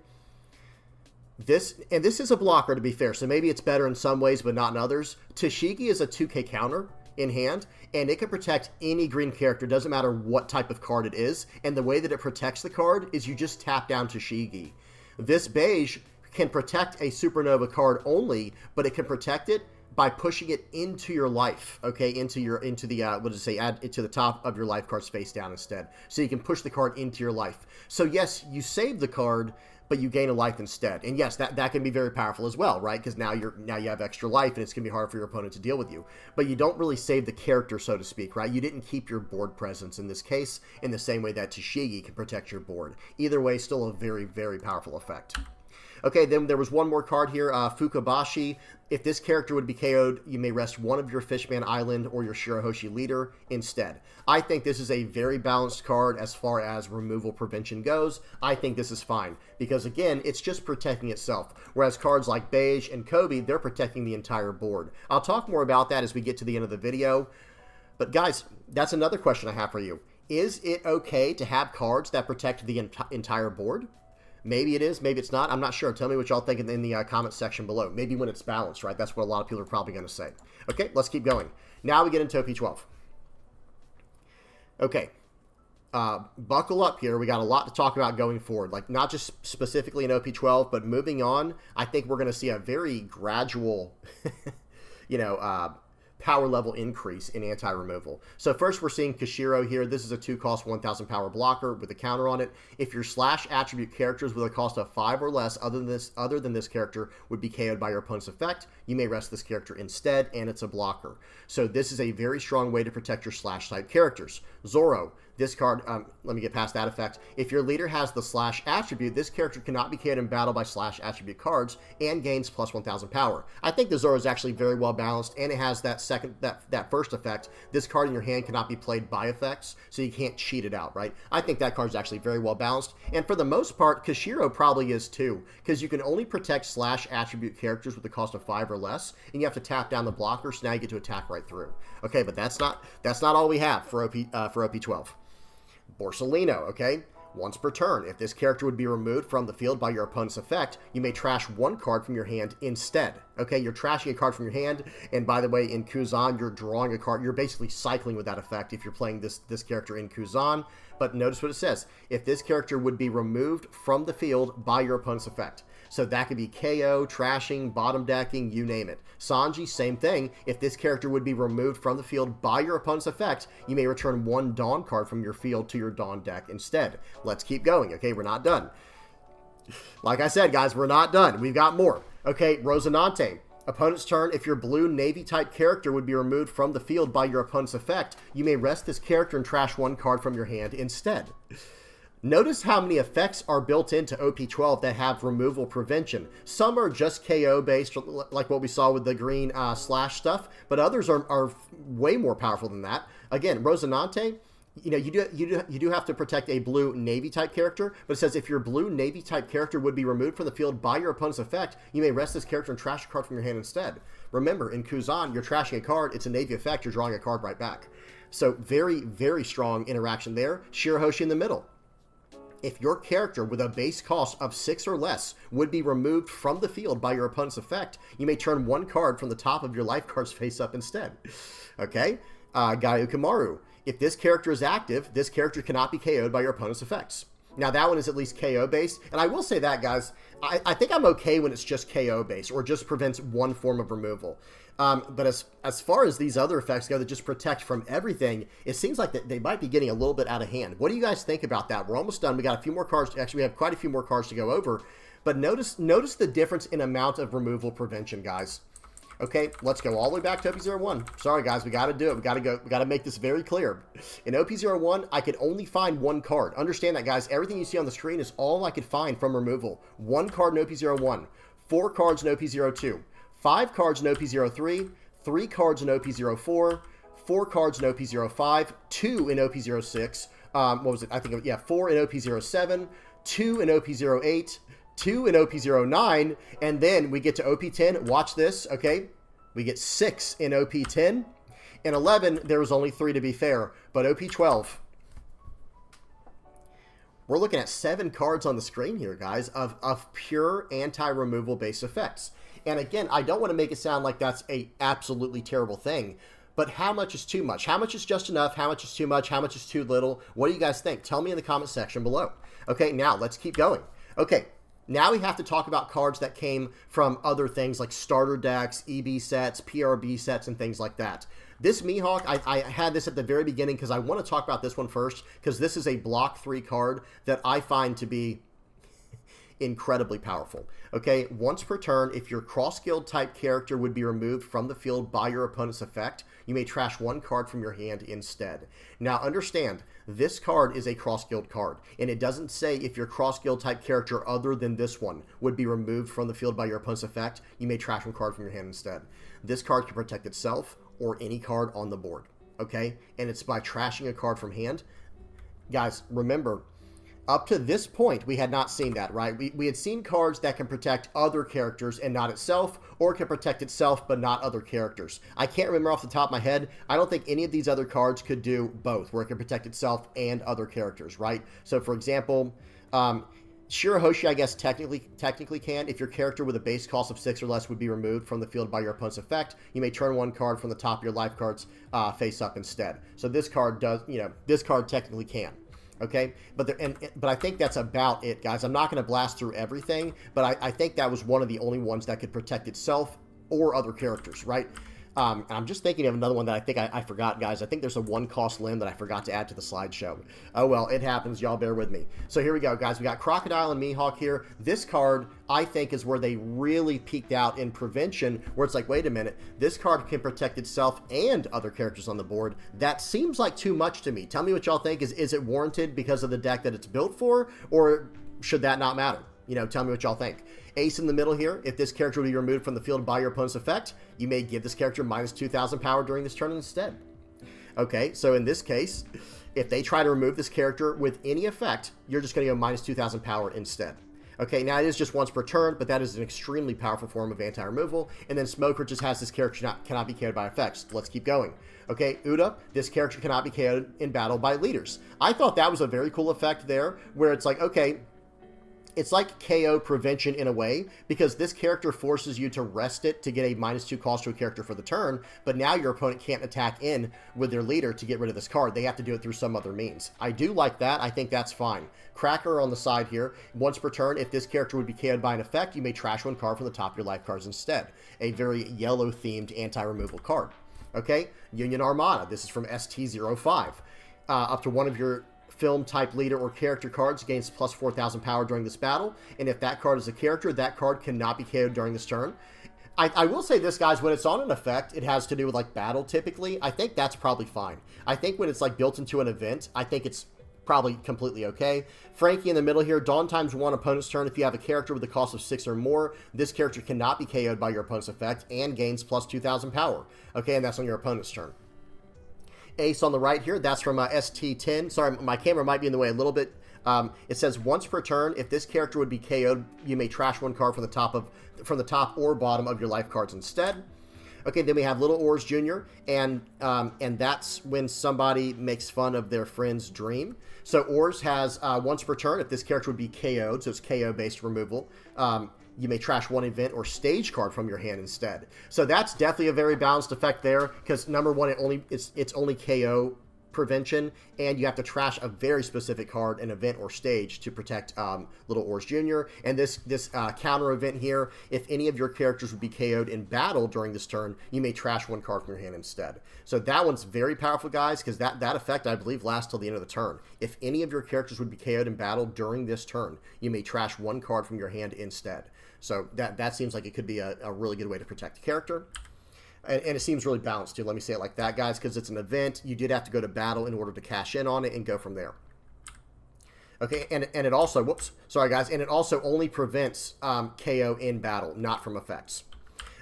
This is a blocker, to be fair, so maybe it's better in some ways, but not in others. Tashigi is a 2k counter in hand, and it can protect any green character, doesn't matter what type of card it is, and the way that it protects the card is you just tap down Tashigi. This Beige can protect a supernova card only, but it can protect it by pushing it into your life, okay, into the what does it say, add it to the top of your life cards face down instead. So you can push the card into your life. So yes, you save the card, but you gain a life instead. And yes, that can be very powerful as well, right? Because now you have extra life, and it's going to be hard for your opponent to deal with you. But you don't really save the character, so to speak, right? You didn't keep your board presence in this case in the same way that Tashigi can protect your board. Either way, still a very, very powerful effect. Okay, then there was one more card here, Fukabashi. If this character would be KO'd, you may rest one of your Fishman Island or your Shirahoshi leader instead. I think this is a very balanced card as far as removal prevention goes. I think this is fine because, again, it's just protecting itself. Whereas cards like Beige and Kobe, they're protecting the entire board. I'll talk more about that as we get to the end of the video. But guys, that's another question I have for you. Is it okay to have cards that protect the entire board? Maybe it is, maybe it's not. I'm not sure. Tell me what y'all think in the comment section below. Maybe when it's balanced, right? That's what a lot of people are probably going to say. Okay, let's keep going. Now we get into OP12. Okay, buckle up here. We got a lot to talk about going forward. Like, not just specifically in OP12, but moving on, I think we're going to see a very gradual, you know, power level increase in anti-removal. So first we're seeing Kashiro here. This is a 2-cost 1,000 power blocker with a counter on it. If your slash attribute characters with a cost of 5 or less other than this character would be KO'd by your opponent's effect, you may rest this character instead, and it's a blocker. So this is a very strong way to protect your slash type characters. Zoro, this card, let me get past that effect. If your leader has the slash attribute, this character cannot be KO'd in battle by slash attribute cards and gains plus 1000 power. I think the Zoro is actually very well balanced, and it has that first effect. This card in your hand cannot be played by effects, so you can't cheat it out, right? I think that card is actually very well balanced, and for the most part, Kashiro probably is too, because you can only protect slash attribute characters with a cost of 5 or less, and you have to tap down the blocker, so now you get to attack right through. Okay, but that's not all we have for OP12. Borsalino, okay? Once per turn, if this character would be removed from the field by your opponent's effect, you may trash one card from your hand instead. Okay, you're trashing a card from your hand, and by the way, in Kuzan, you're drawing a card. You're basically cycling with that effect if you're playing this character in Kuzan. But notice what it says. If this character would be removed from the field by your opponent's effect. So that could be KO, trashing, bottom decking, you name it. Sanji, same thing. If this character would be removed from the field by your opponent's effect, you may return one Dawn card from your field to your Dawn deck instead. Let's keep going, okay? We're not done. Like I said, guys, we're not done. We've got more. Okay, Rosinante. Opponent's turn, if your blue Navy-type character would be removed from the field by your opponent's effect, you may rest this character and trash one card from your hand instead. Notice how many effects are built into OP12 that have removal prevention. Some are just KO based, like what we saw with the green slash stuff, but others are way more powerful than that. Again, Rosinante, you know, you do have to protect a blue Navy type character, but it says if your blue Navy type character would be removed from the field by your opponent's effect, you may rest this character and trash a card from your hand instead. Remember, in Kuzan, you're trashing a card, it's a Navy effect, you're drawing a card right back. So very, very strong interaction there. Shirahoshi in the middle. If your character with a base cost of 6 or less would be removed from the field by your opponent's effect, you may turn one card from the top of your life cards face up instead. Okay? Gyukimaru. If this character is active, this character cannot be KO'd by your opponent's effects. Now, that one is at least KO based, and I will say that, guys, I think I'm okay when it's just KO based or just prevents one form of removal. But as far as these other effects go that just protect from everything, it seems like they might be getting a little bit out of hand. What do you guys think about that? We're almost done. We got a few more cards. Actually, we have quite a few more cards to go over. But notice the difference in amount of removal prevention, guys. Okay, let's go all the way back to OP01. Sorry, guys, we got to do it. We got to make this very clear. In OP01, I could only find one card. Understand that, guys. Everything you see on the screen is all I could find from removal. One card in OP01, 4 cards in OP02, 5 cards in OP03, 3 cards in OP04, 4 cards in OP05, 2 in OP06. What was it? I think, yeah, 4 in OP07, 2 in OP08, 2 in OP09, and then we get to OP10. Watch this, okay? We get 6 in OP10. In 11, there was only 3 to be fair, but OP12, we're looking at 7 cards on the screen here, guys, of pure anti-removal based effects. And again, I don't want to make it sound like that's a absolutely terrible thing, but how much is too much? How much is just enough? How much is too much? How much is too little? What do you guys think? Tell me in the comment section below. Okay, now let's keep going. Okay. Now we have to talk about cards that came from other things like starter decks, EB sets, PRB sets, and things like that. This Mihawk, I had this at the very beginning because I want to talk about this one first because this is a block 3 card that I find to be incredibly powerful. Okay, once per turn, if your cross-guild type character would be removed from the field by your opponent's effect, you may trash one card from your hand instead. Now understand, this card is a cross-guild card, and it doesn't say if your cross-guild type character other than this one would be removed from the field by your opponent's effect, you may trash one card from your hand instead. This card can protect itself or any card on the board, okay? And it's by trashing a card from hand. Guys, remember, up to this point, we had not seen that, right? We had seen cards that can protect other characters and not itself, or can protect itself but not other characters. I can't remember off the top of my head. I don't think any of these other cards could do both, where it can protect itself and other characters, right? So, for example, Shirahoshi, I guess, technically can. If your character with a base cost of 6 or less would be removed from the field by your opponent's effect, you may turn one card from the top of your life cards face up instead. So this card does, this card technically can. Okay, but I think that's about it, guys. I'm not going to blast through everything, but I think that was one of the only ones that could protect itself or other characters, right? And I'm just thinking of another one that I think I forgot, guys. I think there's a 1-cost limb that I forgot to add to the slideshow. Oh, well, it happens. Y'all bear with me. So here we go, guys. We got Crocodile and Mihawk here. This card, I think, is where they really peaked out in prevention, where it's like, wait a minute, this card can protect itself and other characters on the board. That seems like too much to me. Tell me what y'all think. Is it warranted because of the deck that it's built for, or should that not matter? You know, tell me what y'all think. Ace in the middle here. If this character would be removed from the field by your opponent's effect, you may give this character minus 2,000 power during this turn instead. Okay, so in this case, if they try to remove this character with any effect, you're just going to go minus 2,000 power instead. Okay, now it is just once per turn, but that is an extremely powerful form of anti-removal. And then Smoker just has this character cannot be KO'd by effects. Let's keep going. Okay, Uda, this character cannot be KO'd in battle by leaders. I thought that was a very cool effect there, where it's like, okay, it's like KO prevention in a way, because this character forces you to rest it to get a -2 cost to a character for the turn, but now your opponent can't attack in with their leader to get rid of this card. They have to do it through some other means. I do like that. I think that's fine. Cracker on the side here. Once per turn, if this character would be KO'd by an effect, you may trash 1 card from the top of your life cards instead. A very yellow-themed anti-removal card. Okay? Union Armada. This is from ST05. Up to one of your film type leader or character cards gains plus 4,000 power during this battle, and if that card is a character, that card cannot be KO'd during this turn. I will say this, guys, when it's on an effect, it has to do with like battle typically. I think that's probably fine. I think when it's like built into an event, I think it's probably completely okay. Frankie in the middle here. Dawn times 1 opponent's turn. If you have a character with a cost of 6 or more, this character cannot be KO'd by your opponent's effect and gains plus 2,000 power. Okay, and that's on your opponent's turn. Ace on the right here, that's from ST10. Sorry, my camera might be in the way a little bit. It says once per turn, if this character would be KO'd, you may trash 1 card from the top or bottom of your life cards instead. Okay, then we have Little Oars Jr., and that's when somebody makes fun of their friend's dream. So Oars has once per turn, if this character would be KO'd, so it's KO-based removal, you may trash 1 event or stage card from your hand instead. So that's definitely a very balanced effect there, because number one, it's only KO prevention, and you have to trash a very specific card, an event or stage, to protect Little Oars Jr. And this counter event here, if any of your characters would be KO'd in battle during this turn, you may trash 1 card from your hand instead. So that one's very powerful, guys, because that effect, I believe, lasts till the end of the turn. If any of your characters would be KO'd in battle during this turn, you may trash 1 card from your hand instead. So that seems like it could be a really good way to protect the character. And it seems really balanced, too. Let me say it like that, guys, because it's an event. You did have to go to battle in order to cash in on it and go from there. Okay, and it also, whoops, sorry, guys, and it also only prevents KO in battle, not from effects.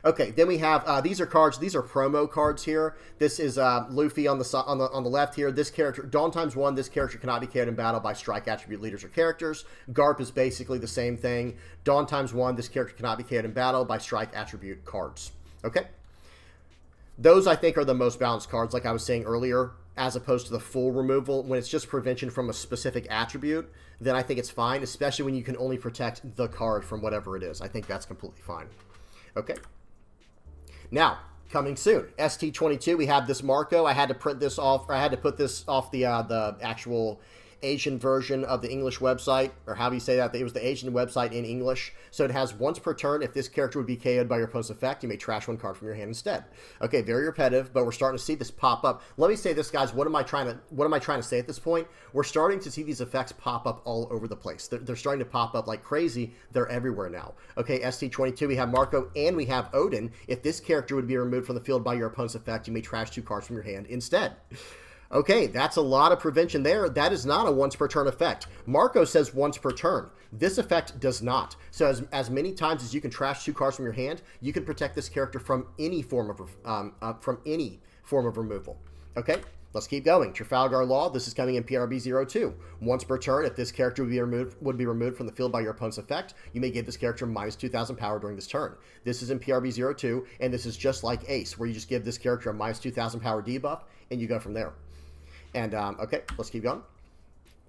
Okay, then we have, these are cards, these are promo cards here. This is Luffy on the left here. This character, Dawn times 1, this character cannot be KO'd in battle by strike attribute leaders or characters. Garp is basically the same thing. Dawn times 1, this character cannot be KO'd in battle by strike attribute cards. Okay? Those, I think, are the most balanced cards, like I was saying earlier, as opposed to the full removal. When it's just prevention from a specific attribute, then I think it's fine, especially when you can only protect the card from whatever it is. I think that's completely fine. Okay. Now, coming soon, ST22, we have this Marco. I had to print this off, or I had to put this off the actual Asian version of the English website, or how do you say that? It was the Asian website in English. So it has once per turn, if this character would be KO'd by your opponent's effect, you may trash 1 card from your hand instead. Okay, very repetitive, but we're starting to see this pop up. Let me say this, guys. What am I trying to say at this point? We're starting to see these effects pop up all over the place. They're starting to pop up like crazy. They're everywhere now. Okay, ST22, we have Marco and we have Odin. If this character would be removed from the field by your opponent's effect, you may trash 2 cards from your hand instead. Okay, that's a lot of prevention there. That is not a once per turn effect. Marco says once per turn. This effect does not. So as many times as you can trash 2 cards from your hand, you can protect this character from any form of removal. Okay, let's keep going. Trafalgar Law. This is coming in PRB02. Once per turn, if this character would be removed from the field by your opponent's effect, you may give this character minus 2,000 power during this turn. This is in PRB02, and this is just like Ace, where you just give this character a minus 2,000 power debuff, and you go from there. And, okay, let's keep going.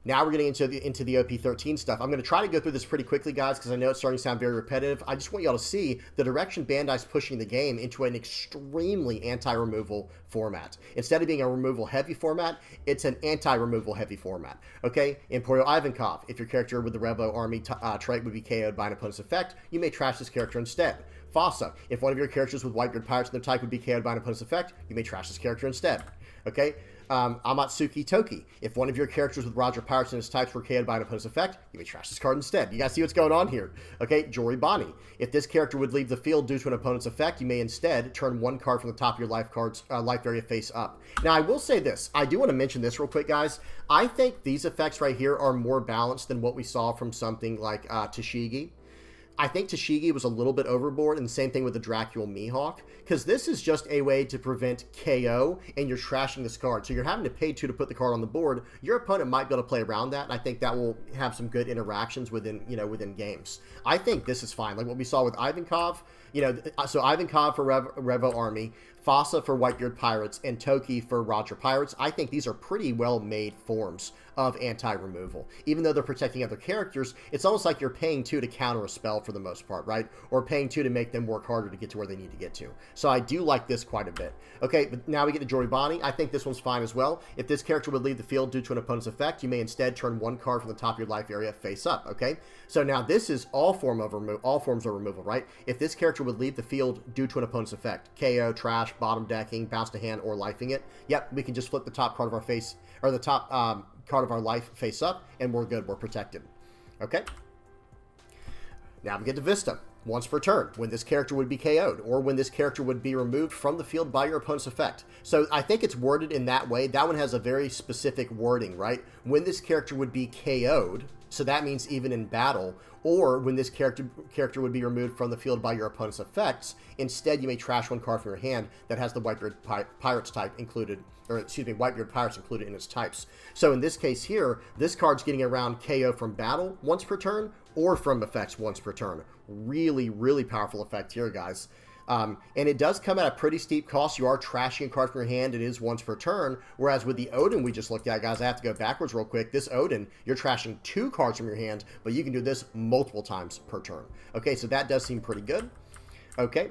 Now we're getting into the OP13 stuff. I'm going to try to go through this pretty quickly, guys, because I know it's starting to sound very repetitive. I just want y'all to see the direction Bandai's pushing the game into an extremely anti-removal format. Instead of being a removal-heavy format, it's an anti-removal heavy format. Okay? Imperial Ivankov, if your character with the Revo army trait would be KO'd by an opponent's effect, you may trash this character instead. Fasa, if one of your characters with Whitebeard Pirates in their type would be KO'd by an opponent's effect, you may trash this character instead. Okay? Amatsuki Toki. If one of your characters with Roger Pirates and his types were KO'd by an opponent's effect, you may trash this card instead. You guys see what's going on here. Okay, Jory Bani. If this character would leave the field due to an opponent's effect, you may instead turn one card from the top of your life area face up. Now, I will say this. I do want to mention this real quick, guys. I think these effects right here are more balanced than what we saw from something like Tashigi. I think Tashigi was a little bit overboard, and the same thing with the Dracula Mihawk, because this is just a way to prevent KO, and you're trashing this card. So you're having to pay 2 to put the card on the board. Your opponent might be able to play around that, and I think that will have some good interactions within games. I think this is fine. Like what we saw with Ivankov, so Ivankov for Revo Army, Fasa for Whitebeard Pirates, and Toki for Roger Pirates. I think these are pretty well-made forms of anti-removal. Even though they're protecting other characters, it's almost like you're paying 2 to counter a spell for the most part, right? Or paying 2 to make them work harder to get to where they need to get to. So I do like this quite a bit. Okay, but now we get to Jory Bani. I think this one's fine as well. If this character would leave the field due to an opponent's effect, you may instead turn one card from the top of your life area face up, okay? So now this is all forms of removal, right? If this character would leave the field due to an opponent's effect, KO, trash, bottom decking, bounce to hand, or lifing it, yep, we can just flip the top card of our face, or the top card of our life face up, and we're good, we're protected. Okay? Now we get to Vista. Once per turn, when this character would be KO'd, or when this character would be removed from the field by your opponent's effect. So I think it's worded in that way. That one has a very specific wording, right? When this character would be KO'd, so that means even in battle, or when this character would be removed from the field by your opponent's effects, instead you may trash one card from your hand that has the Whitebeard Pirates type included, or excuse me, Whitebeard Pirates included in its types. So in this case here, this card's getting around KO from battle once per turn, or from effects once per turn. Really, really powerful effect here, guys. And it does come at a pretty steep cost. You are trashing a card from your hand. It is once per turn. Whereas with the Odin we just looked at, guys, I have to go backwards real quick. This Odin, you're trashing 2 cards from your hand, but you can do this multiple times per turn. Okay, so that does seem pretty good. Okay.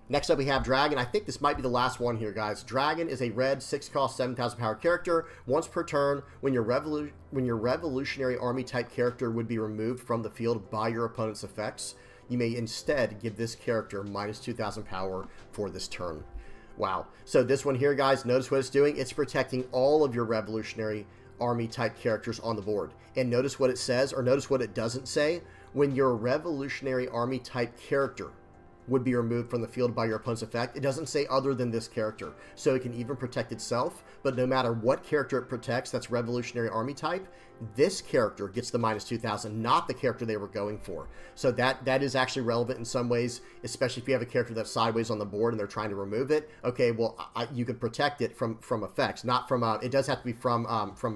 Next up we have Dragon. I think this might be the last one here, guys. Dragon is a red 6-cost 7,000 power character. Once per turn, when your Revolutionary Army type character would be removed from the field by your opponent's effects, you may instead give this character minus 2,000 power for this turn. Wow. So this one here, guys, notice what it's doing. It's protecting all of your Revolutionary Army type characters on the board. And notice what it says, or notice what it doesn't say. When your Revolutionary Army type character would be removed from the field by your opponent's effect, it doesn't say other than this character. So it can even protect itself, but no matter what character it protects that's Revolutionary Army type, this character gets the minus 2,000, not the character they were going for. So that is actually relevant in some ways, especially if you have a character that's sideways on the board and they're trying to remove it. Okay, well, you can protect it from effects, not from, it does have to be from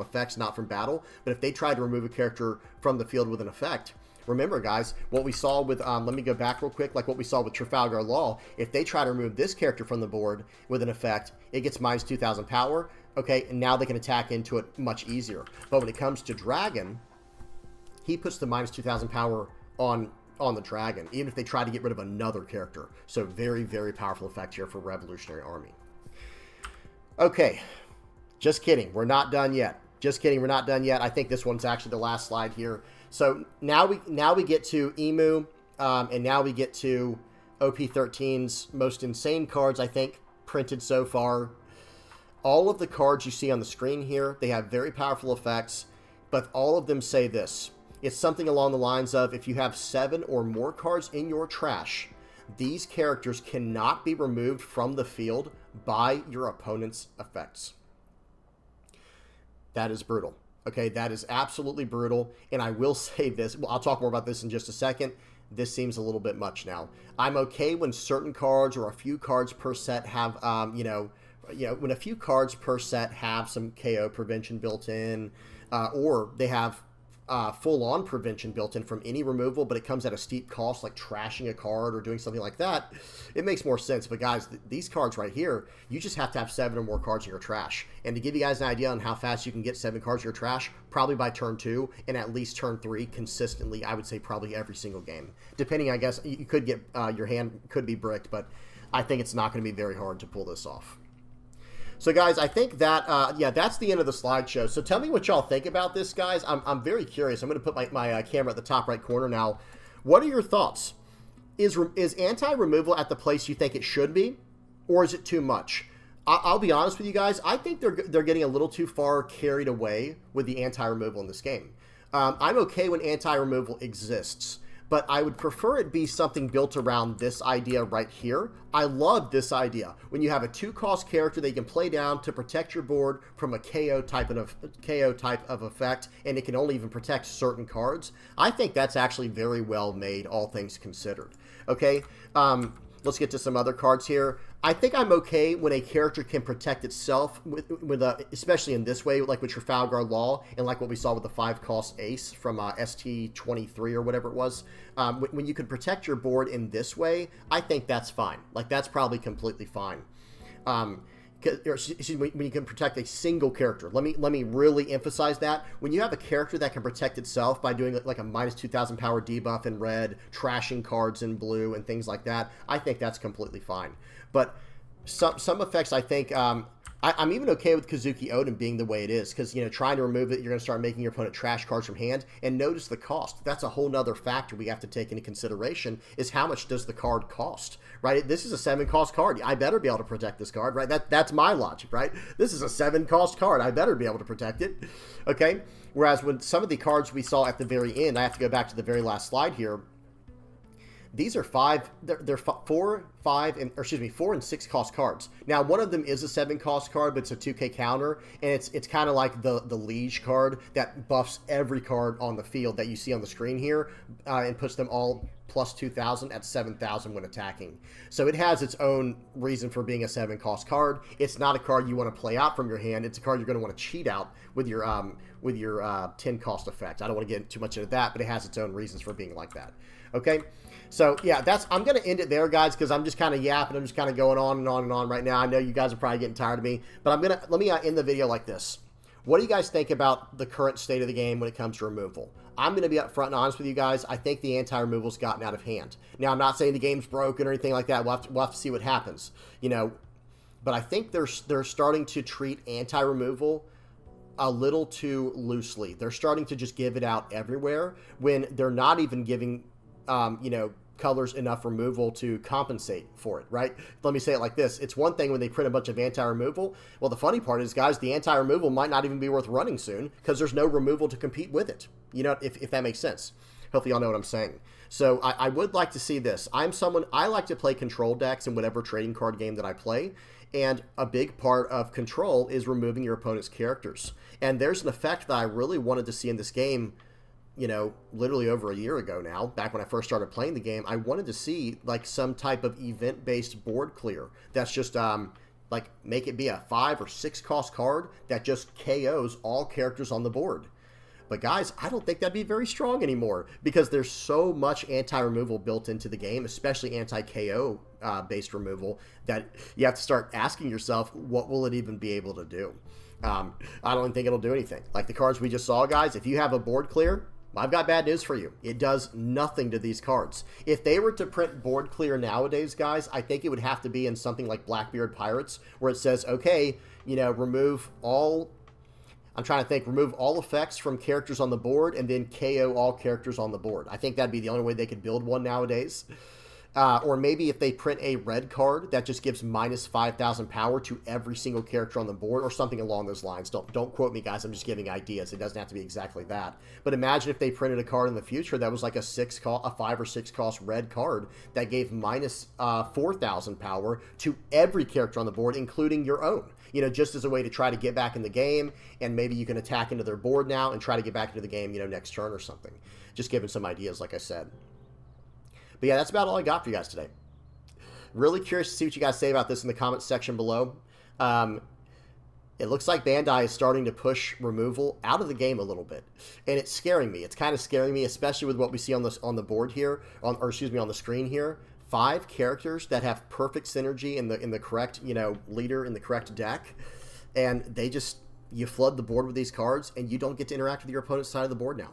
effects, not from battle, but if they try to remove a character from the field with an effect, remember, guys, what we saw with, let me go back real quick, like what we saw with Trafalgar Law. If they try to remove this character from the board with an effect, it gets minus 2,000 power. Okay, and now they can attack into it much easier. But when it comes to Dragon, he puts the minus 2,000 power on the Dragon, even if they try to get rid of another character. So very, very powerful effect here for Revolutionary Army. Okay, just kidding. We're not done yet. Just kidding. We're not done yet. I think this one's actually the last slide here. So now we get to Emu, and now we get to OP13's most insane cards, I think, printed so far. All of the cards you see on the screen here, they have very powerful effects, but all of them say this. It's something along the lines of, if you have 7 or more cards in your trash, these characters cannot be removed from the field by your opponent's effects. That is brutal. Okay, that is absolutely brutal, and I will say this. Well, I'll talk more about this in just a second. This seems a little bit much now. I'm okay when certain cards or a few cards per set have, when a few cards per set have some KO prevention built in, or they have full-on prevention built in from any removal, but it comes at a steep cost, like trashing a card or doing something like that, it makes more sense. But guys, these cards right here, you just have to have 7 or more cards in your trash. And to give you guys an idea on how fast you can get 7 cards in your trash, probably by turn 2 and at least turn 3 consistently, I would say probably every single game. Depending, I guess, you could get, your hand could be bricked, but I think it's not going to be very hard to pull this off. So, guys, I think that, yeah, that's the end of the slideshow. So tell me what y'all think about this, guys. I'm very curious. I'm going to put my camera at the top right corner now. What are your thoughts? Is anti-removal at the place you think it should be, or is it too much? I'll be honest with you guys. I think they're getting a little too far carried away with the anti-removal in this game. I'm okay when anti-removal exists, but I would prefer it be something built around this idea right here. I love this idea. When you have a 2-cost character that you can play down to protect your board from a KO type of effect, and it can only even protect certain cards. I think that's actually very well made, all things considered. Okay, let's get to some other cards here. I think I'm okay when a character can protect itself, especially in this way, like with Trafalgar Law, and like what we saw with the 5-cost Ace from ST23 or whatever it was. When you can protect your board in this way, I think that's fine. Like, that's probably completely fine. Excuse me, when you can protect a single character. Let me really emphasize that. When you have a character that can protect itself by doing like a minus 2,000 power debuff in red, trashing cards in blue, and things like that, I think that's completely fine. But some effects, I think, I'm even okay with Kazuki Odin being the way it is, because, you know, trying to remove it, you're going to start making your opponent trash cards from hand. And notice the cost. That's a whole nother factor we have to take into consideration, is how much does the card cost, right? This is a 7-cost card. I better be able to protect this card, right? That's my logic, right? This is a 7-cost card. I better be able to protect it, okay? Whereas when some of the cards we saw at the very end, I have to go back to the very last slide here. These are 4 and 6-cost cards. Now, one of them is a 7-cost card, but it's a 2K counter, and it's kind of like the Liege card that buffs every card on the field that you see on the screen here, and puts them all plus 2,000 at 7,000 when attacking. So it has its own reason for being a 7-cost card. It's not a card you want to play out from your hand. It's a card you're going to want to cheat out with your 10-cost effect. I don't want to get too much into that, but it has its own reasons for being like that. Okay. So, yeah, I'm going to end it there, guys, because I'm just kind of yapping. I'm just kind of going on and on and on right now. I know you guys are probably getting tired of me, but let me end the video like this. What do you guys think about the current state of the game when it comes to removal? I'm going to be upfront and honest with you guys. I think the anti-removal's gotten out of hand. Now, I'm not saying the game's broken or anything like that. We'll have to see what happens, you know. But I think they're starting to treat anti-removal a little too loosely. They're starting to just give it out everywhere when they're not even giving you know, colors enough removal to compensate for it, right? Let me say it like this. It's one thing when they print a bunch of anti-removal. Well, the funny part is, guys, the anti-removal might not even be worth running soon because there's no removal to compete with it. You know, if that makes sense. Hopefully y'all know what I'm saying. So I would like to see this. I like to play control decks in whatever trading card game that I play. And a big part of control is removing your opponent's characters. And there's an effect that I really wanted to see in this game, you know, literally over a year ago now, back when I first started playing the game. I wanted to see like some type of event-based board clear that's just like make it be a 5 or 6-cost card that just KOs all characters on the board. But guys, I don't think that'd be very strong anymore because there's so much anti-removal built into the game, especially anti-KO based removal, that you have to start asking yourself, what will it even be able to do? I don't think it'll do anything. Like the cards we just saw, guys, if you have a board clear, I've got bad news for you. It does nothing to these cards. If they were to print board clear nowadays, guys, I think it would have to be in something like Blackbeard Pirates, where it says, okay, you know, remove all effects from characters on the board and then KO all characters on the board. I think that'd be the only way they could build one nowadays. Or maybe if they print a red card that just gives minus 5,000 power to every single character on the board, or something along those lines. Don't quote me, guys. I'm just giving ideas. It doesn't have to be exactly that. But imagine if they printed a card in the future that was like a 5 or 6 cost red card that gave minus 4,000 power to every character on the board, including your own. You know, just as a way to try to get back in the game, and maybe you can attack into their board now and try to get back into the game, you know, next turn or something. Just giving some ideas, like I said. But yeah, that's about all I got for you guys today. Really curious to see what you guys say about this in the comments section below. It looks like Bandai is starting to push removal out of the game a little bit, and it's scaring me. It's kind of scaring me, especially with what we see on the board here, or excuse me, on the screen here. 5 characters that have perfect synergy in the correct, leader in the correct deck, and you flood the board with these cards, and you don't get to interact with your opponent's side of the board now.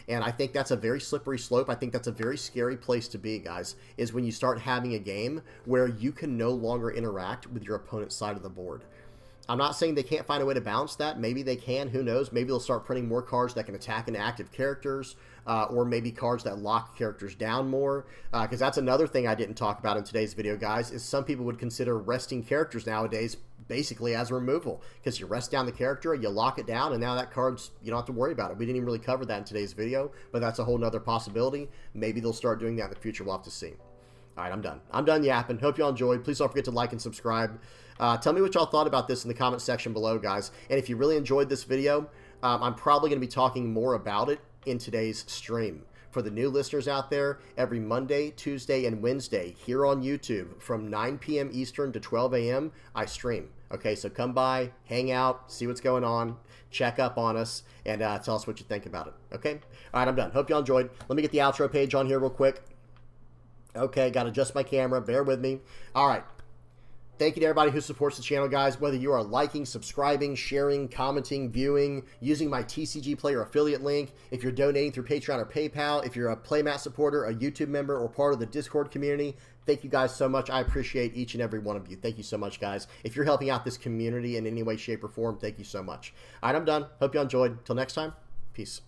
And I think that's a very slippery slope. I think that's a very scary place to be, guys, is when you start having a game where you can no longer interact with your opponent's side of the board. I'm not saying they can't find a way to balance that. Maybe they can. Who knows? Maybe they'll start printing more cards that can attack inactive characters, or maybe cards that lock characters down more. Because that's another thing I didn't talk about in today's video, guys, is some people would consider resting characters nowadays basically as removal. Because you rest down the character, you lock it down, and now that card's, you don't have to worry about it. We didn't even really cover that in today's video, but that's a whole nother possibility. Maybe they'll start doing that in the future. We'll have to see. All right, I'm done. I'm done yapping. Hope y'all enjoyed. Please don't forget to like and subscribe. Tell me what y'all thought about this in the comment section below, guys. And if you really enjoyed this video, I'm probably going to be talking more about it in today's stream. For the new listeners out there, every Monday, Tuesday, and Wednesday here on YouTube from 9 p.m. Eastern to 12 a.m., I stream. Okay, so come by, hang out, see what's going on, check up on us, and tell us what you think about it. Okay? All right, I'm done. Hope y'all enjoyed. Let me get the outro page on here real quick. Okay, got to adjust my camera. Bear with me. All right. Thank you to everybody who supports the channel, guys. Whether you are liking, subscribing, sharing, commenting, viewing, using my TCG Player affiliate link, if you're donating through Patreon or PayPal, if you're a Playmat supporter, a YouTube member, or part of the Discord community, thank you guys so much. I appreciate each and every one of you. Thank you so much, guys. If you're helping out this community in any way, shape, or form, thank you so much. All right, I'm done. Hope you enjoyed. Till next time, peace.